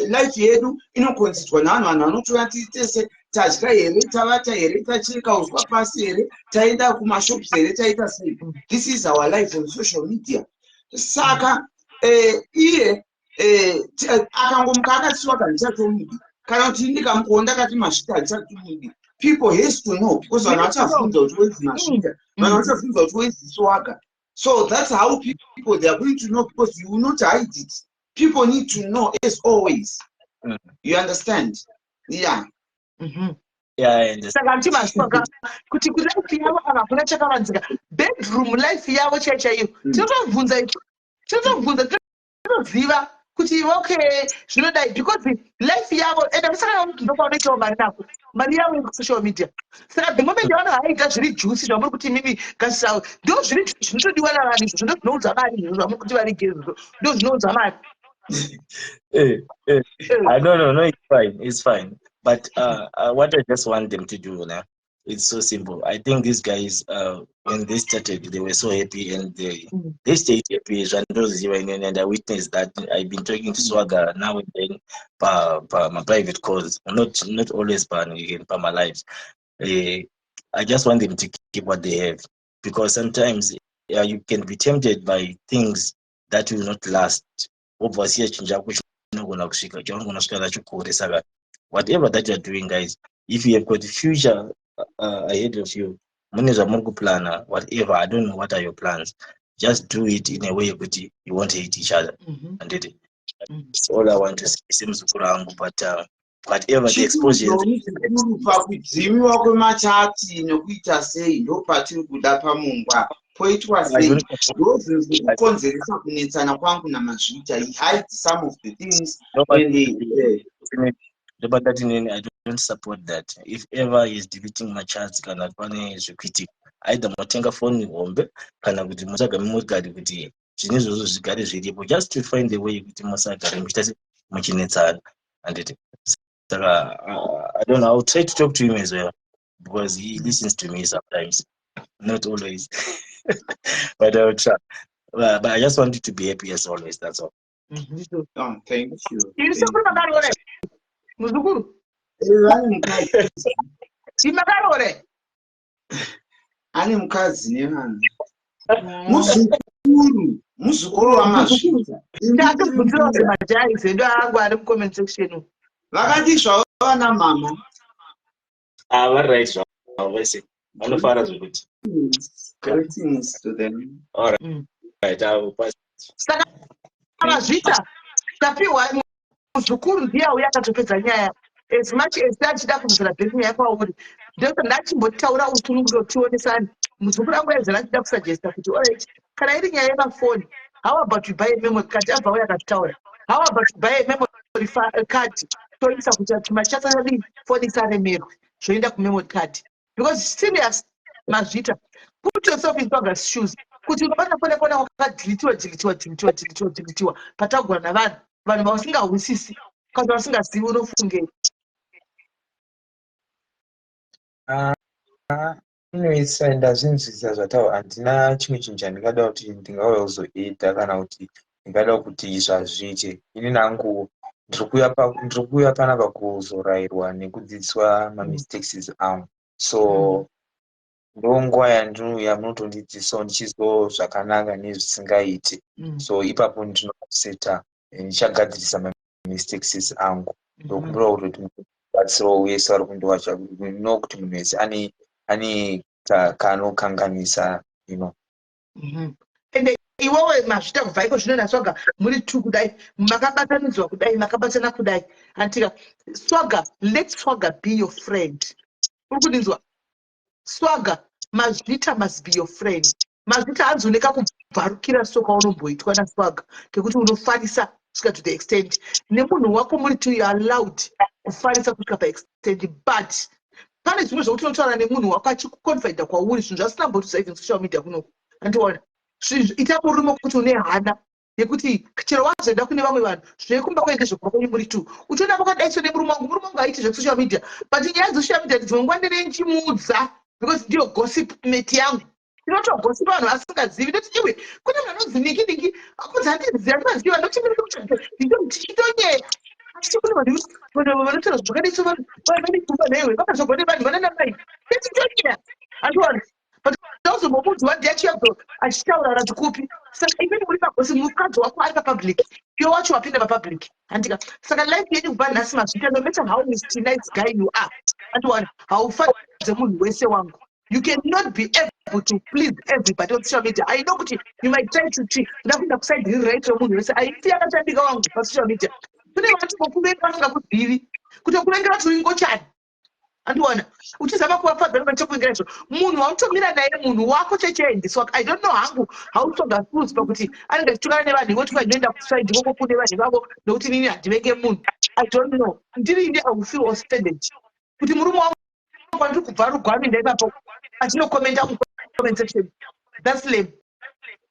Life yedu inokonzerwa navanhu vanotora tiri tese tadya here, tavata here, tacheka uswa pasi here, taenda kumashops here, taita sei. This is our life on social media. Saka iye akangomuka akasiwaka ndichatomudi kana kuti ndikamukonda akati Mazvita ndichatomudi. People has to know because so that's how people they are going to know because you will not hide it. People need to know as always. You understand? Yeah. Yeah, I understand. Kuti life yavo akafuna chakavanzika bedroom life yavo chaiyo tinotobvunza tinoziva kuti okay zvinodai because life yavo ende musaka ndopaunoitawo mari nako mari yavo kusocial media. Saka the moment yavanohaita zviri juicy zvamuri kuti mimi gasau ndo zviri zvinotodiwa navanhu izvo ndo zvinoudza mari izvo zvamuri kuti vari gezvo ndo zvinoudza mari. I don't know, no, it's fine. But what I just want them to do now, it's so simple. I think these guys, when they started, they were so happy and they stayed happy. And I witnessed that. I've been talking to Swagger now and then, my private calls, not always by my lives. I just want them to keep what they have, because sometimes you can be tempted by things that will not last. Whatever that you're doing, guys, if you have got the future ahead of you, whatever, I don't know what are your plans, just do it in a way that you won't hate each other. And that's all I want to say. But whatever the exposure pakudzimiwa kwemachati nokuita sei ndo patiri kuda pamungwa poitwa sei ndozvinokonzeresa kunetsana kwangu naMazvita. He hides some of the things but that I don't support that. If ever he's deleting my chats, kana pane zvekuitika either matenga phone hombe kana kuti musaga memogari kuti zvinezvo zvigare zviripo, just to find a way kuti musagare muchinetsana. And I don't know, I'll try to talk to him as well because he listens to me sometimes, not always. But I'll try. But I just want you to be happy as always, that's all. Oh, thank you. Muzukuru Chimakarore. Ane mukadzi nevana. Muzukuru waMazvita. Ndakubvunzira kuti majai zedu angu ari mucomment section. Vakati zvavo vana mama. Vari zvavo vese. Vanofara zvokuti. Greetings to them. All right. Saka Mazvita tapiwa muzukuru ndiye uya akatopedza nyaya. As much as tachida kubvira bheki nyaya kwauri. Ndoto ndachimbotaura usunungudzo tionesani. Muzukuru wangu ezera achida kusuggesta kuti alright kana iri nyaya yemafoni. How about you buy a memory card? Abva uya akataura. How about you buy a memory card? Toisa kuti machata ri phone isare mero. Zvoenda ku memory card. Because serious Mazvita, put yourself in Swagga's shoes. Kuti unobata fone wakadilitiwa patagwa navanhu vasingahwisisi kana vasingazivi unofungei. Ndazvinzwisisa zvataura, handina chimwe chinhu chandingada kuti ndingauya kuzoita kana kuti ndingada kuti zvazviite. Ini nangu ndiri kuuya panapa kuzorayirwa nekudzidziswa mamistakes angu. So ndonguva yandinouya munotondidzidzisawo ndichizivawo zvakanaka nezvisingaiti. So ipapo ndinokuseta ndichagadzirisa mamistakes angu. Ndokumbira kuti mubatsirawo wese ari kundowacha nokuti munhu wese ane kanokanganisa Ende iwewe Mazvita kubva iko zvino naSwagga muri two kudai makabatanidzwa kudai makabatana kudai antika Swagga, let Swagga be your friend. Urikudinzwa Swagga, Mazvita must be your friend. Mazvita hanzoneka kubvarukira soka unomboitwa naSwagga ngekuti unofarisa kusvika to the extent nemunhu wako muri two you are allowed kufarisa kusvika paextent, but pane zvimwe zvokuti unotaura nemunhu wako achikuconfida kwauri zvinhu zvisina mbotisa even social media kunoku. Andiona ita murume kuti une hana yekuti chero wazoenda kune vamwe vanhu zvekumba kuende zvekwakonyi muri two uchiona vakadaiswa nemurume wangu aiti zvesocial media, but nyaya dzesocial media dzimwe nguva ndenenchimudza because ndiyo gossip mate yangu. Ndinotogosipa vanhu vasingazivi ndoti iwe kune vanonzi niki akunzandiziva ndimaziva ndoti ndichitonyera asi kune vanhu vanotaura zvakadaiswa vanhu vanodikumba newe vakazogone vanhu vananamai ndechitonyera andiona but uzombomudzwa ndiachiyago achitaura rati kupi. Saka imeni muri pagosi mukadzi wako ari papublic iwe wacho wapinda papublic handika. Saka life yenyu kubva nhasi Mazvita, no matter how nice guy you are andiwana haufadze munhu wese wangu. You cannot be able to please everybody on social media. I know kuti you might try to cheat. Ndakuda kuside right remunhu wese aifi akatandika wangu pa social media. Kune vantu vokuvenga vasingakuzivi kuti kuvengira turingo chani andiwana uchizama kuvafadza nemachokuvengira izvo munhu wautomira naye munhu wako chechiendeswa. I don't know hangu hautongakudzwa kuti anenge achitongana nevanhu ivo tikanoenda kuside voko kune vanhu vavo nokuti nini handivenge munhu. I don't know ndiri ine I will feel offended kuti murume wangu kwandiri kubva rugwami ndaipapo achinokomenta mucomment section. That's lame.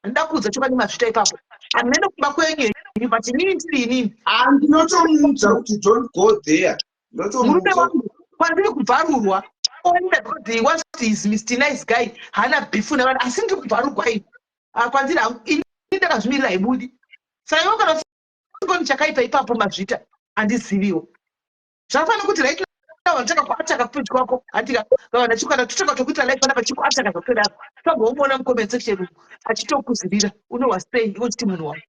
Ndakuudza chokani Mazvita ipapo handinoenda kumba kwenyu but inini ndiri inini Ndinotomuudza kuti don't go there. murume wangu kwandiri kubvarurwa oenda because he wants to is Mr. Nice Guy hana beefu navanhu asi ndiri kubvarurwa ini kwandiri hangu ini ndakazvimirira haibudi. Saka ivo kana ngoni chakaipa ipapo Mazvita handiziviwo zvakafanira kuti right vanhu takakuataka pedyo kwako handika vanhu achikwana totoka tokuita life vanapa chikuataka zvakudako tagouona mucomment section achitokuzivira unowasei iwo chiti munhu wako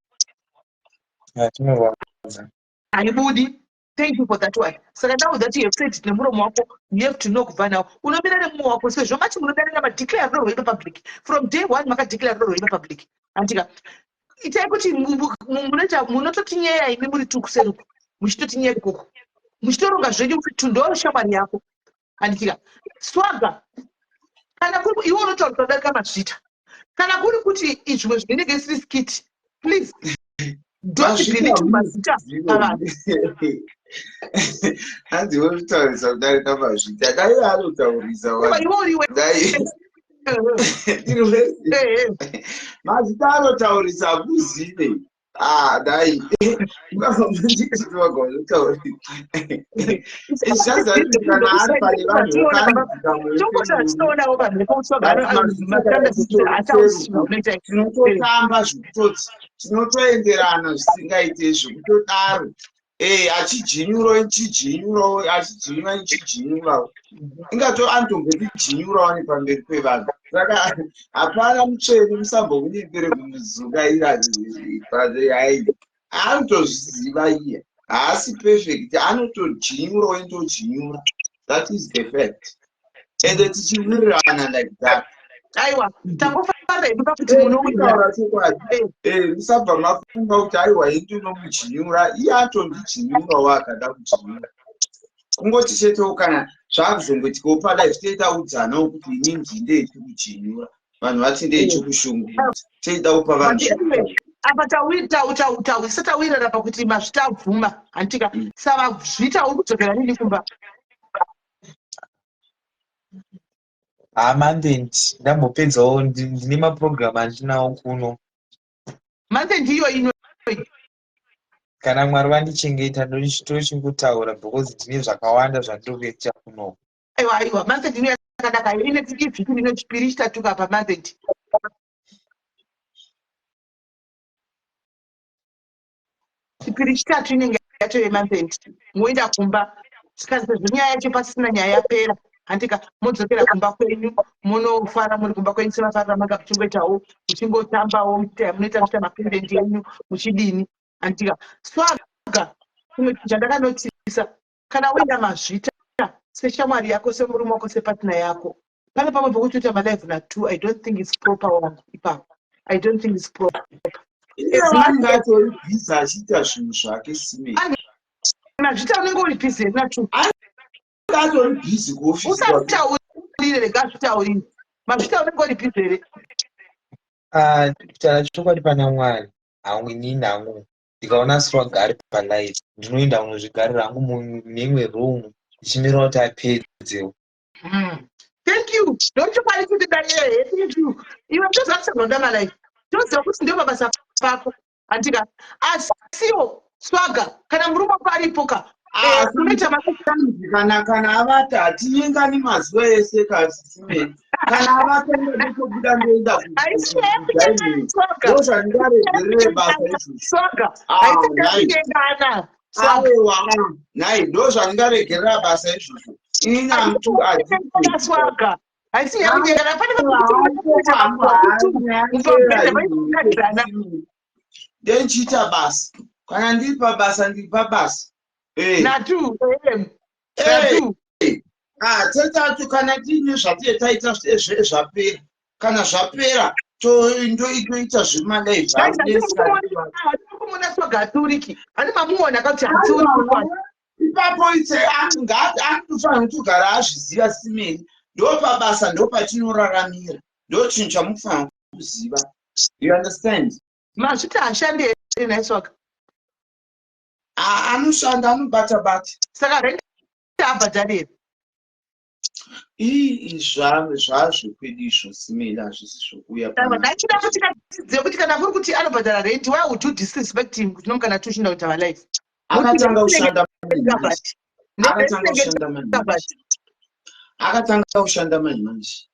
haibudi. Thank you for that one. Saka now that you have said it nemuromo wako you have to know kubva now unomira nemumo wako sezvo machi munodanira madeclare roro rweipa public from day one makadeclare roro rweipa public handika itai kuti munoita munototinyeya imi muri two kuseruku muchitotinyeya ikoko muchitoronga zvenyu kuti tundoro shamwari yako handika. Swagga kana kuri iwe unotaura kudarika Mazvita kana kuri kuti izvimwe zvinenge isiri skit please don't believe Mazvita pavanhu. Handiwe kutaurisa kudarika Mazvita dai anotaurisa Mazvita anotaurisa akuzive dai tinototamba zvekutoti tinotoenderana zvisingaite zvekutodaro achijinyura ingato antomboti jinyurawo nepamberi pevanhu saka hapana mutsvene musambomunyengere kumuzukaira ai anotozviziva iye haasi perfect anotojinyurawo indojinyura. That is the fact. And tichiwirirana like that. Aiwa, tangofara hedu pakuti munowira musabva mafunga kuti aiwa indinomujinyura iye atondijinyurawo akada kujinyura. Kungoti chetewo kana zvakuzongoitikawo palife toitaudzana wokuti inini ndindeiti kujinyura vanhu vati ndeichikushungurudza toidawo pavanhu apa satawirana pakuti mazvitabvuma handitika sava zvita uri kudzokera nini kumba mandendi ndambopedzawo ndine mapurogiramu andinawo kuno mandendi iyo ino kana Mwari vandichengeta ndochingotaura because ndine zvakawanda zvandinokuita kuno. Aiwa mandendi ino yakanaka ine vhiki rino chipiri chitatuka pa mandendi chipiri chitatu inenge yacho yemandendi moenda kumba sikazezvo nyaya yacho pasina nyaya yapera handika modzokera kumba kwenyu munofara muri kumba kwenyu semafarira manga muchingoitawo muchingotambawo munoita mapendenti enyu muchidini handika swaga kumwe chandakanotisisa kana uenda mazvita seshamwari yako semurume wako sepatina yako pane pamwe pokutoita malive na2 I don't think it's proper wangu ipapo I don't think it's proper. Angatori busy achiita zvinhu zvake simei. Nazvita unenge uri busy nacho. Angatori busy kuofisi. Usataurire rega zvitaurire. Mazvita unenge uri busy here. Kutaura chokwadi pana Mwari haunini nangu ndikaona struggle ari palive ndinoenda kunozvigarira hangu muneimwe room ndichimira kuti apedzewo. Thank you. Don't you worry kuti dai thank you. Iwe mtozvakusagona malive. Toziva kuti ndio mabasa pako handika asiwo swaga kana murume wako aripoka kunoita kana avati hatinyengani mazuva ese kasimeni kana avatengeekubuda ndoenda ndozvandigaregerere basa izvozvo ndozvandigaregerera basa izvozvo inamtu swaga ndenchiita basa kana ndiri pabasa ndiri pabasa tetatu kana tiine zvatie taita zvapera kana zvapera ndoitoita zvemalive ipapo anofanira kutogara azviziva simeni ndo pabasa ndo patinoraramira ndo chinhu chamufanira kuziva. You understand? Mazvita hashandi here naiswaka anoshanda anobata saka renti abhadharira zvazvo kwedu izvo simeni hazvisi zvokuya ndachida kuti kadzidziwe kuti kana kuri kuti anobhadhara renti why would you disrespect him kuti nomukana toshinda kuita malife akatanga kushanda manje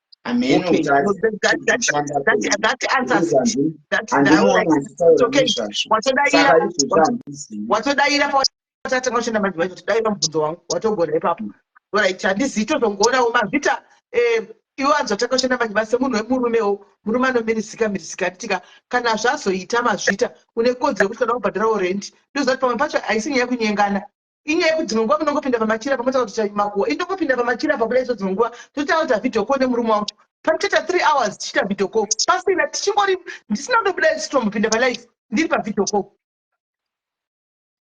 watodaira pawatatanga kushanda manje vacho todaira mubvunzo wangu watogona ipapo right handizii tozongoonawo mazvita iwe anzotanga kushanda manje basi munhu wemurumewo murume anomirizika nditika kana zvazoita mazvita une kodzero yekuti kana kubhadharawo rendi ndozati pamwe pacho haisi nyaya kunyengana inyaya yekuti dzimwe nguva munongopinda pamachira pamota kuti makuwa indongopinda pamachira pakuda idzo dzimwe nguva totaita video call nemurume wangu panotoita 3 hours tichiita video call pasina tichingori ndisina kutobuda tichitomupinda palife ndiri pavideo call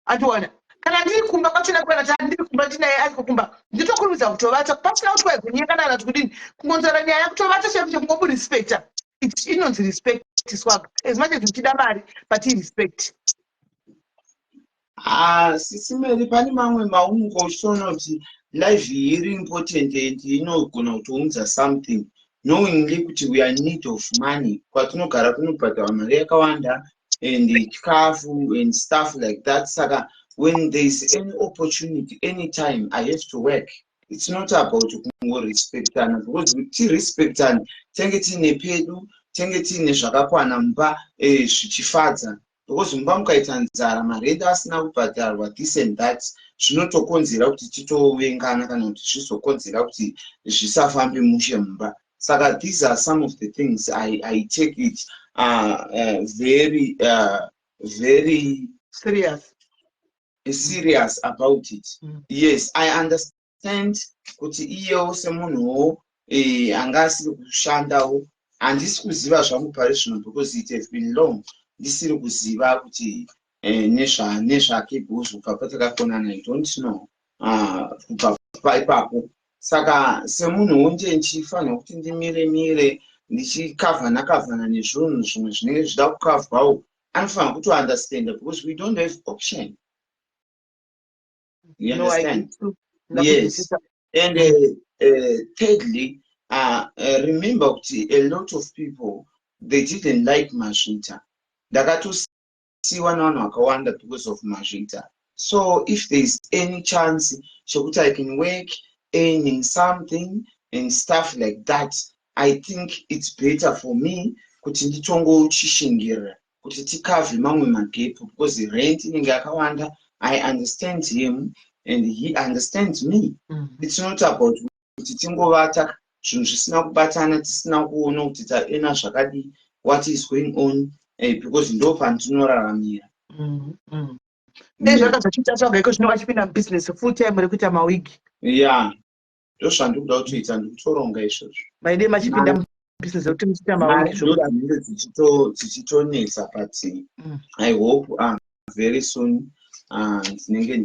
atiwana kana ndiri kumba kwachona kana ndiri kumba ndinaye ari kukumba nditokurumidza kutovata pasina kuti kwaigunyekana kana kudini kungonzora nyaya yakutovata chaicho kungomurespecta inonzi respect swaga as much as uchida mari but irespect. Sisimeri pane mamwe maungo uchiona kuti life iri important and inogona kutounza something knowingly kuti we are in need of money kwatinogara kunobhadhara mari yakawanda and chikafu and stuff like that saka when there is any opportunity anytime I have to work. It's not about kungorespectana because tirespectana tenge tiine pedu tenge tiine zvakakwana mumba zvichifadza because mumba mukaita nzara marende asina kubhadharwa this and that zvinotokonzera kuti titovengana kana kuti zvizokonzera kuti zvisafambe mushe mumba. Saka these are some of the things I take it very serious about it. Yes, I understand kuti iyo semunhu angasiri kushandawo handisi kuziva zvangu pari zvino because it has been long ndisiri kuziva kuti nezvake bhuzu kubva patakafonana I don't know kubva ipapo. Saka semunhu nje ndichifanira kuti ndimire ndichikavhana nezvinhu zvimwe zvinenge zvida kukavhwawo anofanira kuti understand because we don't have option. You understand? Yes. And thirdly, remember a lot of people, they didn't like Mazvita. Ndakatosiwa navanhu vakawanda because of Mazvita. So if there is any chance shekuti I can work earning something and stuff like that, I think it's better for me kuti nditongochishingira kuti tikavhe mamwe magepu because the rent inenge yakawanda. I understand him and he understands me. It's not about kuti tingovata zvinhu zvisina kubatana tisina kuona kuti taena zvakadi what is going on because ndo pandinoraramira. Nezvakazochiita zvagaiko zvinova chipinda mubusiness full time rekuita mawigi. Yeah, ndo zvandikuda kutoita ndikutoronga izvozvo. Maide machipinda mubusiness rekuti muchiita mawigi zvinenge dzichitonetsa but I hope very soon ndinenge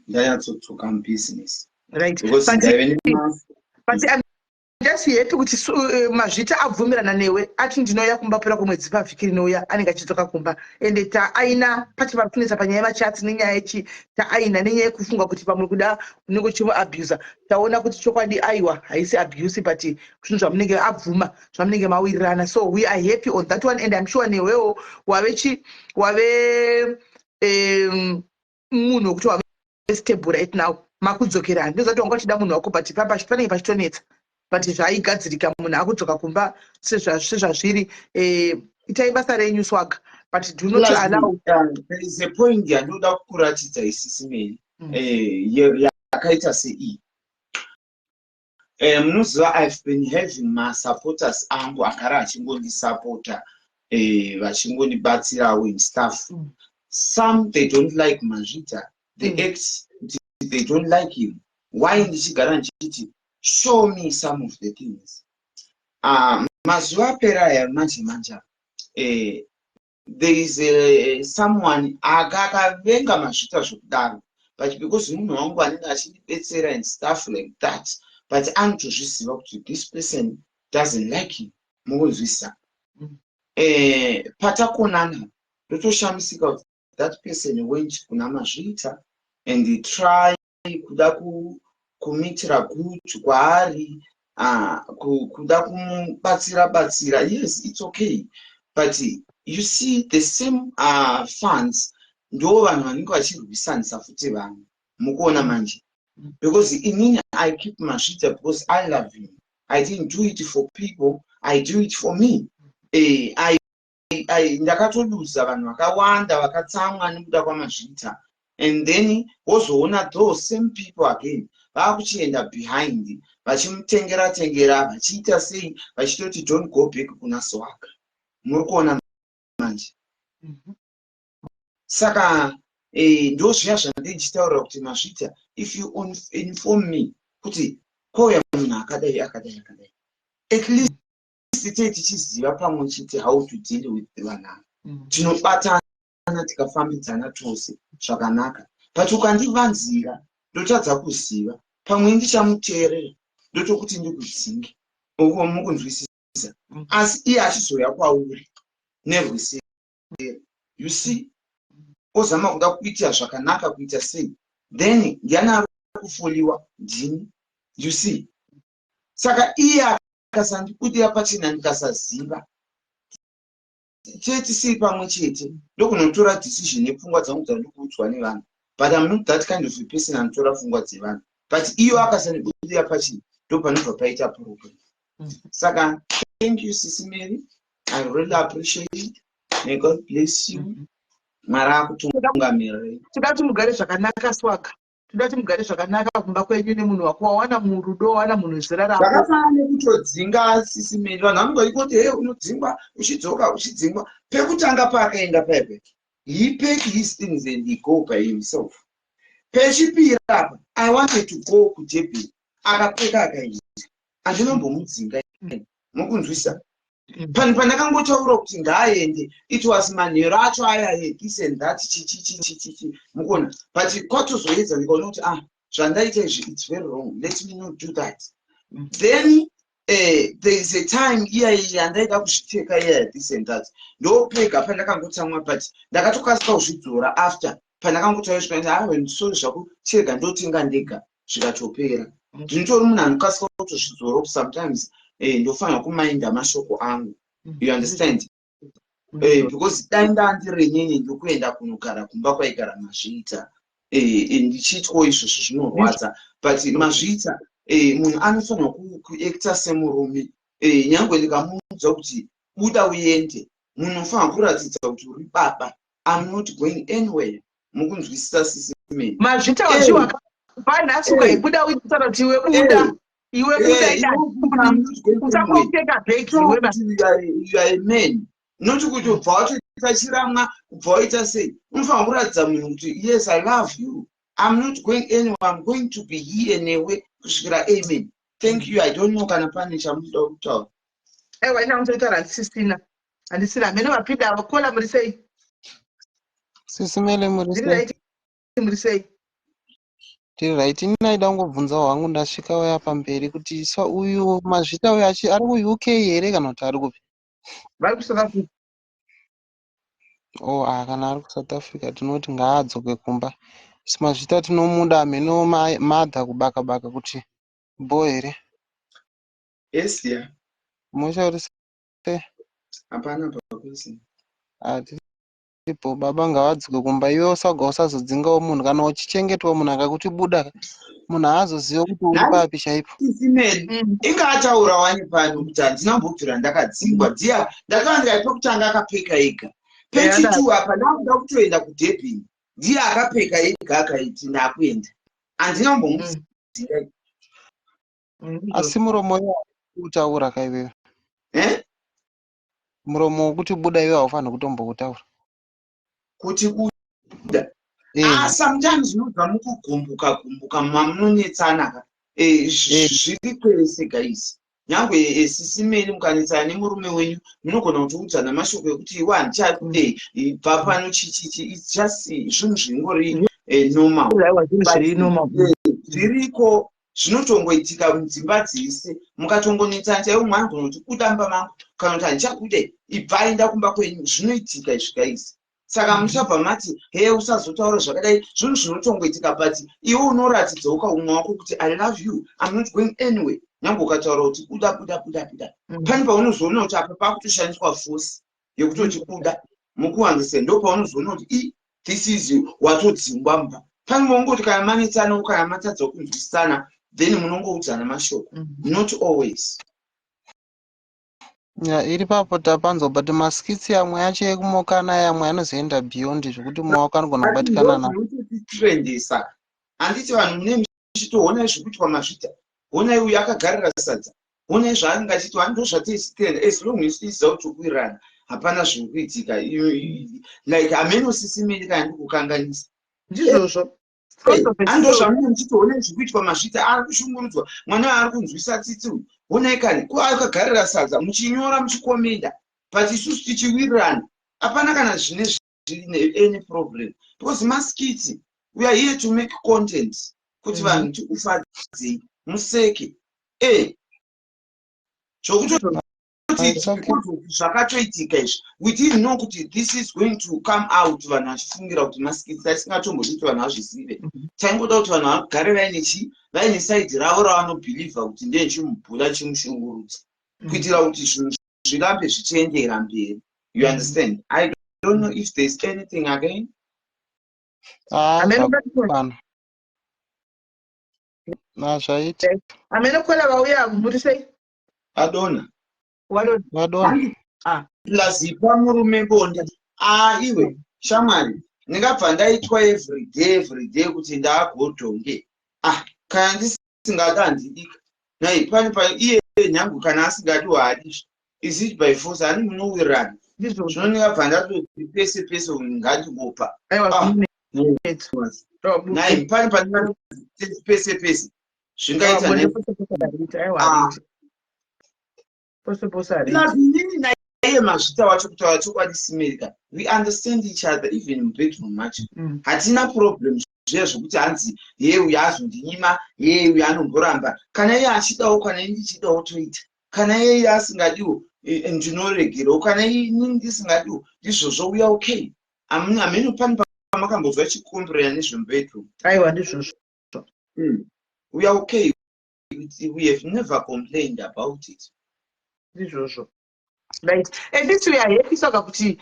ndanyatsotuka mubusiness. Right. But just happy kuti Mazvita abvumirana newe ati ndinouya kumba pera kwemwedzi pavhiki rinouya anenge achidzoka kumba ende taaina pachipari kunetsa panyaya yemachats nenyaya yechi taaina nenyaya yekufunga kuti pamwe kuda unenge uchimu abuser taona kuti chokwadi aiwa haisi abuse but zvinhu zvamunenge abvuma zvamunenge mawirirana. So we are happy on that one and I'm sure newewo wave munhu wekuti wave stable right now makudzokerana ndozati wanga uchida munhu wako but panenge pachitonetsa but zvaigadzirika munhu akudzoka kumba sezvazviri. Itai basa renyu swaga but do not allow. There is a point yandoda kukuratidza isisi meni yakaita sei. Munoziva I've been having my supporters angu agara achingondisapota vachingondibatsirawo in stuff. Some they don't like Mazvita. They don't like him. Why ndichigara ndichiti show me some of the things. Mazuva apera manje there is someone akavenga Mazvita zvokudaro but because munhu wangu anenge achindibetsera and stuff like that but anotozviziva kuti this person doesn't like him. Mukunzwisisa patakonana ndotoshamisika kuti that person went kuna Mazvita and they try kuda kumitira good kwaari kuda kumubatsira. Yes, it's okay but you see the same funds ndo vanhu vanenge vachirwisanisa futi vanhu mukuona manje because inini I keep Mazvita because I love him. I didn't do it for people, I do it for me. Ndakatoluza vanhu vakawanda vakatsamwa nekuda kwaMazvita and then wozoona those same people again vakuchienda behind vachimutengera vachiita sei vachitoti don't go back kuna Swaga. Muri kuona manje. Saka ndo zviya zvandichitaura kuti Mazvita if you inform me kuti koya munhu akadai at least tichiziva pamwe chete how to deal with vanhu tinobatana tikafambidzana tose zvakanaka but ukandivanzira ndotadza kuziva pamwe ndichamuteerera ndotokuti ndikudzinge mukunzwisisa asi iye achizoya kwauri nerwiseri. You see ozama kuda kuitira zvakanaka kuita sei then ndiani ari kufoliwa ndini. You see saka iye akasandikudira pachena ndikasaziva tisiri pamwe chete ndokunotora decision yepfungwa dzangu dzandikuudzwa nevanhu but I'm not that kind of a person anotora pfungwa dzevanhu but iyo akasandikudira pachena ndopanobva paita problem. Saka thank you Sisi Mary, I really appreciate it. May God bless you Mwari akutungamira. Toda kuti mugare zvakanaka Swaga. Toda kuti mugare zvakanaka kumba kwenyu nemunhu wako wawana murudo wawana munhu zera rako. Zvakafanana nekutodzinga sisimeni. Vanhu vanogoti kuti hey unodzingwa uchidzoka uchidzingwa. Pekutanga paakaenda paipe. He packed his things and he go by himself. Pechipiri apa I wanted to go kuJP. Akapeka akaenda. Andinombomudzinga. Mukunzwisa. Pandakangotaura kuti ngaaende, it was manhero acho aya this and that chichi mukuona, but kwatozoedza ndikaona kuti zvandaita izvi it's very wrong, let me not do that. Then there is a time iyaiyi yandaida kuzviteka iya this and that, ndopega pandakangotsamwa, but ndakatokasika kuzvidzora after pandakangotaura zvikaenda sorry zvako chega ndotenga ndega zvikatopera. Ndinotori munhu anokasika kutozvidzora sometimes ndofanira kumainda mashoko angu, you understand? Because danda ndirenyenye ndokuenda kunogara kumba kwaigara Mazvita, ndichitwa izvozvo zvinorwadza, but Mazvita munhu anofanira kuacta semurume, nyangwe ndikamuudza kuti buda uende, munhu unofanira kuratidza kuti uri baba, I'm not going anywhere. Mukunzwisisa sisimeni. Mazvita wachiwa panhasi ukaibuda uitaura kuti iwe buda. You are a man. Not to go to vote, say, yes, I love you. I'm not going anywhere. I'm going to be here anyway. Amen. Thank you. I don't know can I punish a doctor. I went down to the sister, and this is a minute of people I will call them and say, Sisimele right inaida ngobvunza wangu ndasvika waya pamberi kuti uyu Mazvita uyu ari ku UK here kana kuti ari kupi? Vari ku South Africa. Kana ari ku South Africa tinoti ngaadzoke kumba. Mazvita tinomuda ameno madha kubaka kuti boy here. Yes dear. Mushauri se? Hapana pakusi. Ipo baba ngawadzoke kumba, iwe usazodzingawo munhu kana uchichengetwa munhu akakuti buda, munhu haazoziva kuti uri papi chaipo. Ingataura wani pano kuti handinambobvira ndakadzingwa, dziya ndakanga pekutanga akapfeka ega, pechitu apa ndakuda kutoenda kuDurban, ndiye akapfeka ega akaiti ndakuenda, handinambomudzinga. Asi muromo iwe kutaura kaiwewe, muromo wokuti buda iwe haufaniri kutombokutaura kuti kuda. Sometimes unobva mukugumbuka mamunonetsana zviri kwese guys. Nyangwe sisimeni mukanetsana nemurume wenyu munogona kutiudzana mashoko ekuti iwe handichade bva pano chichichi, it's just zvinhu zvingori normal. Zviriko zvinotongoitika mudzimba dzese, mukatongonetsana chaiwo mwana anogona kuti kudamba mangu kana kuti handichakude ibva aenda kumba kwenyu, zvinoitika izvi guys. Saka muchabva mati hey usazotaura zvakadai, zvinhu zvinotongoitika, but iwe unoratidza ukaumwa wako kuti I love you, I'm not going anywhere. Nyangwe ukataura kuti buda. Pani paunozoona kuti apa pakutoshandiswa force yekutoti buda, mukuunderstand, ndo paunozoona kuti this is you, watodzingwa mba. Pani mongoti kana manetsana kana matadza kunzwisana, then munongoudzana mashoko, not always. iri papo tapanzwa, but maskitsi amwe acho ekumokana amwe anozoenda beyond zvokuti maoko anogona kubatikana nawo. Trendisa handiti vanhu mune muchitoona zvekuti Mazvita, honai uyu akagarira sadza, honai zvaanga achiti ndo zvatesitenda, as long as tiziva kuti kuirana hapana zviri kuitika, like ameno kana ndikukanganisa ndizvozvo. Ando zvamunenge muchitoona zvekuitwa Mazvita ari kushungurudzwa, mwana ari kunzwisa tsitsi uyu, honai kani akagarira sadza muchinyora muchikomenda, but isusu tichiwirirana hapana kana zvine any problem, because maskiti we are here to make content kuti vanhu tikufadzei museke zvakatoitika izvi, we didn't know kuti this is going to come out. Vanhu vachifungira kuti maskiti tasingatomboti kuti vanhu vazvizive, taingoda kuti vanhu vagare vaine saidi ravo ravanobhilivha kuti ndechimubhula chimushungurudza, kuitira kuti zvinhu zvirambe zvichiendera mberi. You understand? I don't know if there's anything again. Zvaita amenokola vauya muri sei? Adona vadona lazipa murume bonda iwe shamwari ndingabva ndaitwa every day kuti ndaagodhonge kana ndisingada handidika nai pane iye nyangu kana asingadi waadizvo is it by force ani munowirirana zvino ndingabva ndatoti pese pese ngandingopa nai pane pane pese pese zvingaita nini naiye mazvita wacho kutaura chokwadi simerika we understand each other even mubedroom macho hatina problem zvezvokuti hanzi yeye uyu azondinyima yeye uyu anomboramba kana iye achidawo kana ini ndichidawo toita kana yeye asingadiwo ndinoregerawo kana ini ndisingadiwo ndizvozvo uya okay ameno pani pamakambozwa chikomborera nezvemubedroom aiwa ndizvozvo we are okay. We have never complained about it. Right. And this we are happy saka kuti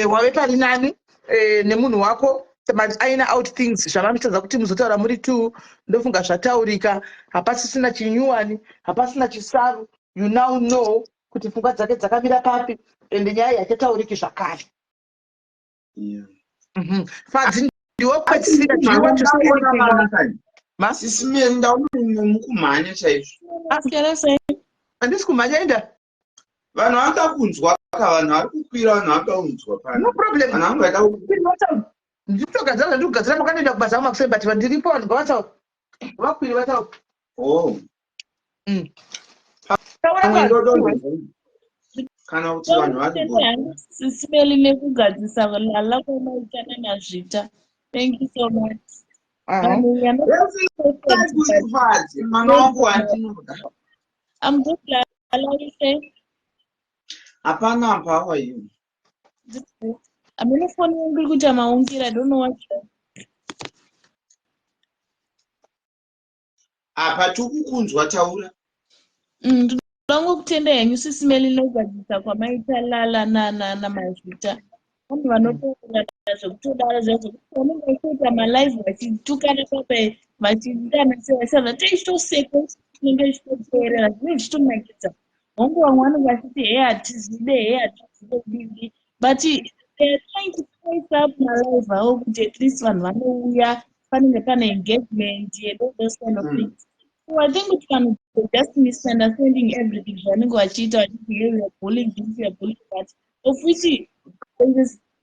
wave pari nani nemunhu wako aina out things zvavanotaura kuti muzotaura muri two ndofunga zvataurika hapasisina chinyuwani hapasina chisaru you now know kuti pfungwa dzake dzakamira papi ende nyaya yachatauriki zvakare. Fadzi ndiwo kwetsira Sisimeri ndaumukumhanya chaizvo. Handisi kumhanya enda. Vanhu vanga kunzwa vanhu vari kukwira vanhu vanga kunzwa pana. No problem. Vanhu vanga vaida kukwira. Ndikutogadzira ndikugadzira makanoenda kubasa makusai but vandiripo vanhu ngavataura. Vakwiri vataura. Oh. Kana kuti vanhu vari Sisimeli nekugadzisa lala kwemaitana nazvita. Thank you so much. I'm good. Apana, how are you? I'm on the phone with my uncle. I don't know what. Apatukunzwa taura. Ndongo kutenda yanyu Sisimeli nekugadzisa kwamaita lala na mazvita. Vanhu vanotoona zvekutodara zvavanenge kuita malive vachitukana papai vachiitana sevasava tichitoseka tinenge tichitoteerera zvinenge zvichitonakidza hongu vamwe vanenge vachiti hei hatizide dii but they are trying to spice up malive avo kuti at least vanhu vanouya panenge pane engagement and all those kind of things. So I think kuti vanhu just misunderstanding everything zvavanenge vachiita vachiti hey we are bullying this we are bullying that of which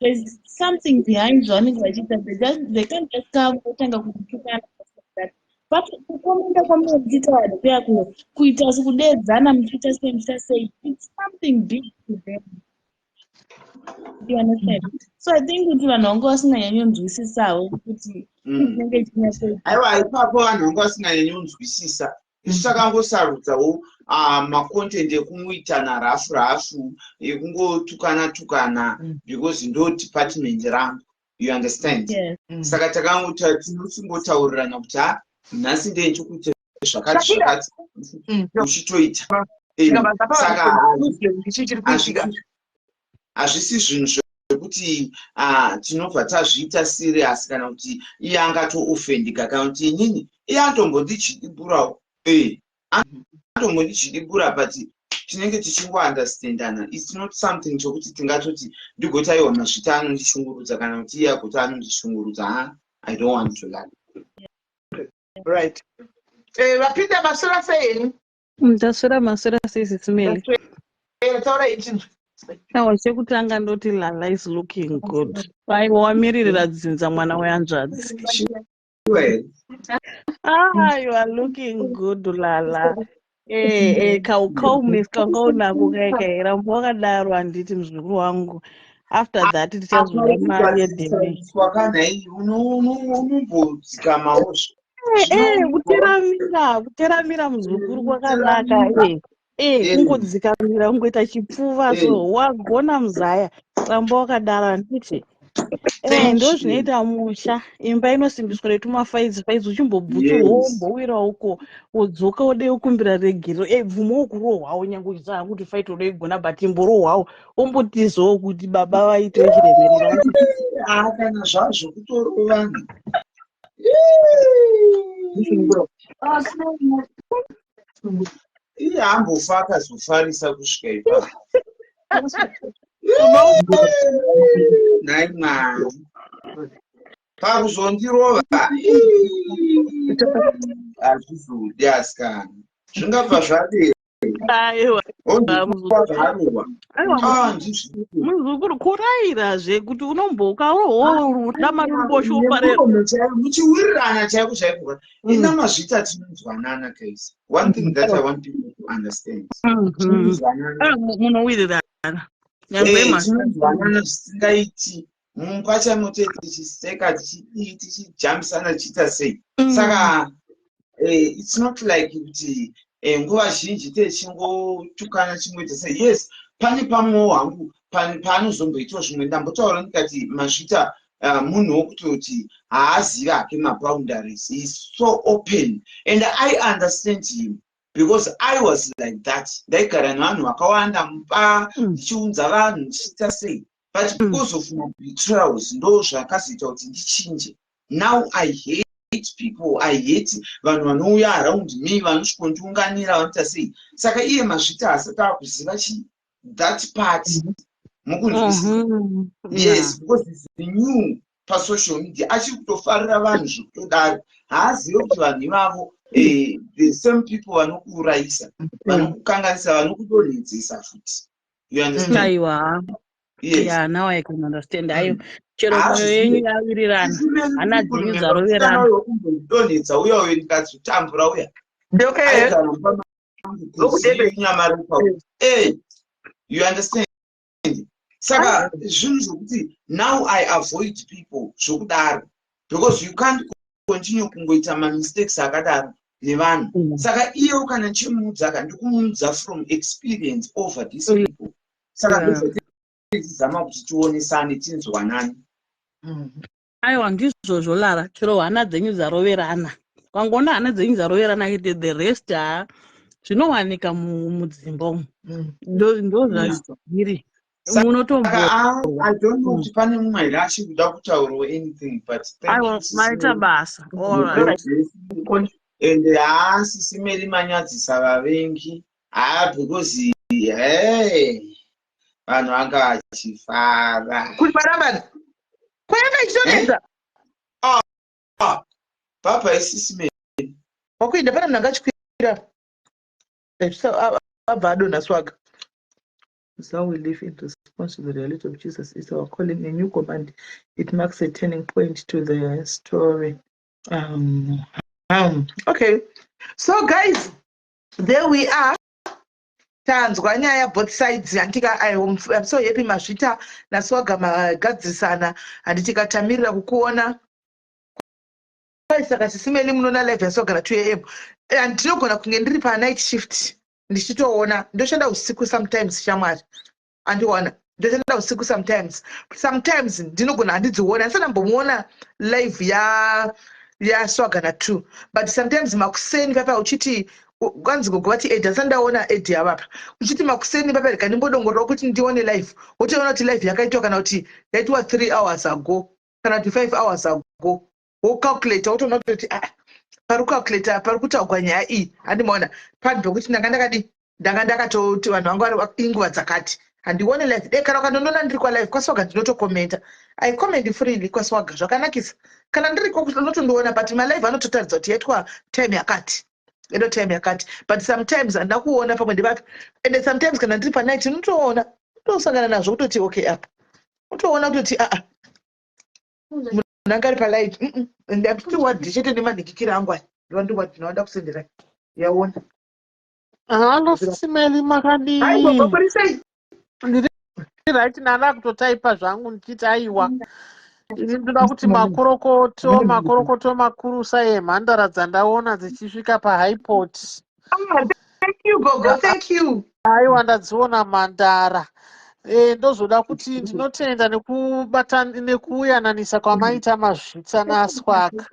there's something behind zvavanenge vachiita they can't just come kutanga kutukana that but kukomenda kwamuna muchiita vanhu kuya kuita sekudeedzana muchiita sei it's something big to them. You understand? So I think kuti vanhu vanga vasinganyanyonzwisisawo kuti zvinenge chinyasei aiwa ipapo vanhu vanga vasinganyanyonzwisisa isu takangosarudzawo macontent ekumuitana rafu ekungotukana because ndo department rangu you understand. Saka takangoti tinochingotaurirana kuti nhasi ndenchikuita zvakati uchitoita saka hazvisi zvinhu zvekuti tinobva tazviita serious kana kuti iye angatoofendika kana kuti inini iye antombondichidiburawo antombondichidibura but tinenge tichingounderstandana. It's not something chokuti tingatoti ndigotaiwa mazvita anondishungurudza kana kuti iye agoti anondishungurudza. I don't want to lie. Right. Vapinda masora sei? Ndasora masora sei Sisimeli. Taura ichinzwa. Nawa chekutanga ndoti Lala is looking good. Wamirira dzinza mwana wehanzvadzi. You are looking good Lala. Kaukaumness kangaunako kaikaira wakadaro handiti muzukuru wangu. After that tichazoda mari yedheme. Kuteramira muzukuru kwakanaka kungodzikamira kungoita chipfuva so wagona muzaya ramba wakadaro handiti ndo zvinoita musha imba inosimbiswa netumafaizi uchimbobvutsa wombowira uko wodzoka wode kukumbira regero bvuma wokurohwawo nyange uchizaa kuti faiti wode kugona but imborohwawo wombotizawo kuti baba vaitewo chiremerera kana zvazvo kutorova iye ambofa akazofarisa kusvika ipapo Nai Mwari. Pakuzondirova. Hazvizodi asikana. Zvingabva zvadei. Aiwa, Ondozvaruwa. aiwa, Ndizviri. muzukuru kurairazve kuti unomboka maruboshi uparera. Muchiwirirana chaiko chaiko. Ina mazvita tinonzwanana guys. One thing that I want people to understand. Tinonzwanana. Munowirirana. Tinonzwanana zvisingaiti. Kwacha mote tichiseka tichijambisana tichiita sei. Saka it's not like kuti nguva zhinji techingotukana chimwe sei. Yes, pane pamwe hangu paanozomboitwa zvimwe ndambotaura ndikati Mazvita munhu wokutoti haazivi hake maboundaries. He's so open and I understand him because I was like that. Ndaigara nevanhu vakawanda mumba ndichiunza vanhu ndichiita sei. But because of my betrayals, ndo zvakazoita kuti ndichinje. Now I hate people. I hate vanhu vanouya around me, vanosvikondiunganira vanoita sei. Saka iye Mazvita asati akuziva that part. Yes, because it's new pasocial media. Achiri kutofarira vanhu zvekutodaro. Haazivi kuti vanhu ivavo the same people vanokuurayisa, vanokukanganisa, vanokudonhedzesa futi. You understand? Aiwa. Yes. Yeah, now I can understand. Ayo, chero moyo yenyu yawirirana. Hana dzinyu dzaroverana. Donetsa uya uyo ndikazotambura uya. Okay. You understand? Saka zvinhu zvokuti now I avoid people zvokudaro because you can't continue kungoita mistakes akadaro nevanhu. Saka iyo kana chimuudza ndikumuudza from experience over these people. Saka zama kuti tionesane tinzwanane. Aiwa, ndizvozvo Lara, chero hana dzenyu dzaroverana. Kwangoona hana dzenyu dzaroverana kuti the rest zvinowanika mudzimba umu. Ndo zvazviri. Munotombo. I don't know kuti pane mumwe here achikuda kutaurawo anything but aiwa maita basa. All right. And Sisimeli manyadzisa vavengi. Because vanhu vanga vachifara. Kuti marambani. Kwayakaisonedza. Papa iSisimeli. Wakuenda pana munhu angachikwira. Abva adonha swaga. So we live in response to the reality of Jesus is our calling, a new command. It marks a turning point to the story. Okay. So guys, there we are. Tanzwa nyaya both sides. I'm so happy Mazvita naSwaga magadzisana and tikatamirira kukuona. Saka Sisimeli munona live yaSwaga na 2 AM. And tinogona kunge ndiri pa night shift. Ndichitoona ndoshanda usiku sometimes shamwari andiwana ndoshanda usiku sometimes ndinogona handidziona ndisana mbomuona live ya Swaga na 2 but sometimes makuseni papa uchiti kwanzi gogovati Ed asandaona Ed yavapa uchiti makuseni papa rikandimbodongorera kuti ndione live wotoona kuti live yakaitwa kana kuti yaitwa 3 hours ago kana kuti 5 hours ago wocalculate wotoona kuti parucalculator parikutaugwa nyaya iyi handimaona padi pekuti ndanga ndakatoti vanhu vangu vari inguva dzakati handione live dei kana ukandonona ndiri kwalive kwaSwaga ndinotokomenta I comment freely kwaSwaga zvakanakisa kana ndiriko unotondiona but malive anototaridza kuti yaitwa time yakati edo time yakati but sometimes handakuona pamwe ndivapi and sometimes kana ndiri panight unotoona utosangana nazvo kutoti okay apa utoona kutoti Nangari palive ndapitiwa chete nemadhikikira angu aya ndovandiwa ndinoda kusendera yaona. Halo Sisimeli makadii. Aiwa pakurisei. Ndiri right nanda kutotaipa zvangu ndichiti aiwa. Ini ndoda kuti makorokoto makurusa emhandara dzandaona dzichisvika paHighport. Thank you Gogo, thank you. Aiwa ndadziona mhandara. Ndozoda kuti ndinotenda nekuuyananisa kwamaita Mazvita naSwaga.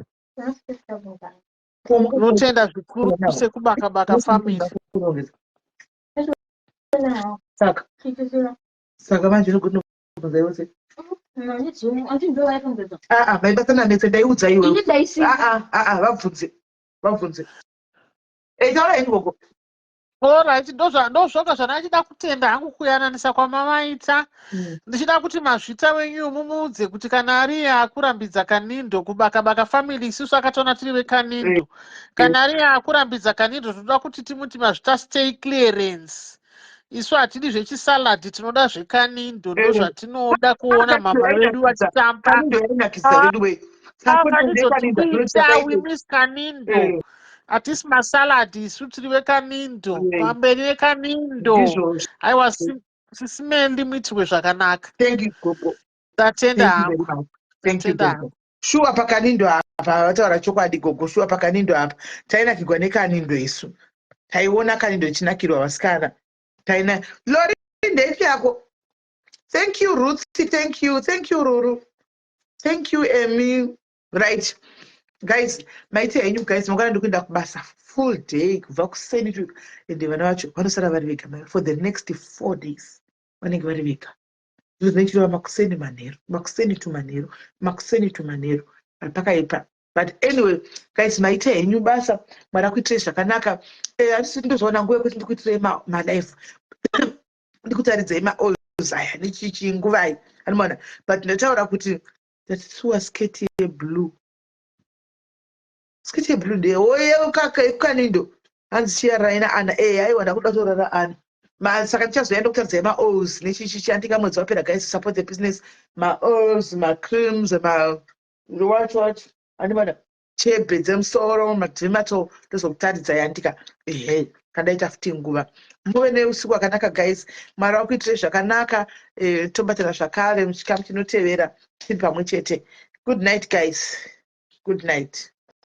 Notenda zvikuru sekubaka family. Saka manje ndinogona kuzaiwose. Maibasana netse ndaiudza iwe. Vabvunze. Taura ini Gogo. Alright, ndozvoga zvandachida kutenda hangu kuyananisa kwamamaita. Ndichida kuti mazvita wenyu mumuudze kuti kana ariya akurambidza Kanindo kubaka family isusu akatona tiri veKanindo. Kana ariya akurambidza Kanindo tinoda kuti timuti mazvita stay clearance. Isu hatidi zvechisalad, tinoda zvekanindo, ndozvatinoda kuona mama wedu vachitamba. We miss Kanindo. Hatisi masalad, isu tiri veKanindo, pamberi veKanindo. Aiwa sisimendi muitirwe zvakanaka. Thank you, Gogo. Tatenda hangu. Thank you, Gogo. Shuwa paKanindo apa, vataura chokwadi Gogo, shuwa paKanindo apa. Tainakirwa neKanindo isu. Taiona Kanindo ichinakirwa vasikana. Taina Lori ndefi yako. Thank you, Ruth. Thank you, Ruru. Thank you, Amy. Right. Guys, maite enyu guys, mungana ndokuenda kubasa full day kubva kuseni tu ende vana vacho vanosara vari vega for the next 4 days. Vanenge vari vega. Zvinoitirwa makuseni to manheru. Pakaipa. But anyway, guys, maite enyu basa mara kuitire zvakanaka. Hatisi ndozoona nguva yekuti ndikuitire ma life. Ndikutaridza ima oils aya nechichi nguva iyi. Anoona, but ndataura kuti tatisuwa sketi blue. Sketi blue nde oye Kanindo. Hanzi chia raina ana aiwa ndakuda kutorara ana. Saka ndichazoenda kutaridza ima oils nechichi chandika mwedzi wapera guys, support the business. Ma oils, ma creams, ma what. Anoona chebe dzemusoro, madrimato ndozokutaridza yandika. Kandaita futi nguva. Muve neusiku hwakanaka guys. Mwari wakuitire zvakanaka. Tobatana zvakare muchikamu chinotevera tiri pamwe chete. Good night guys. Good night.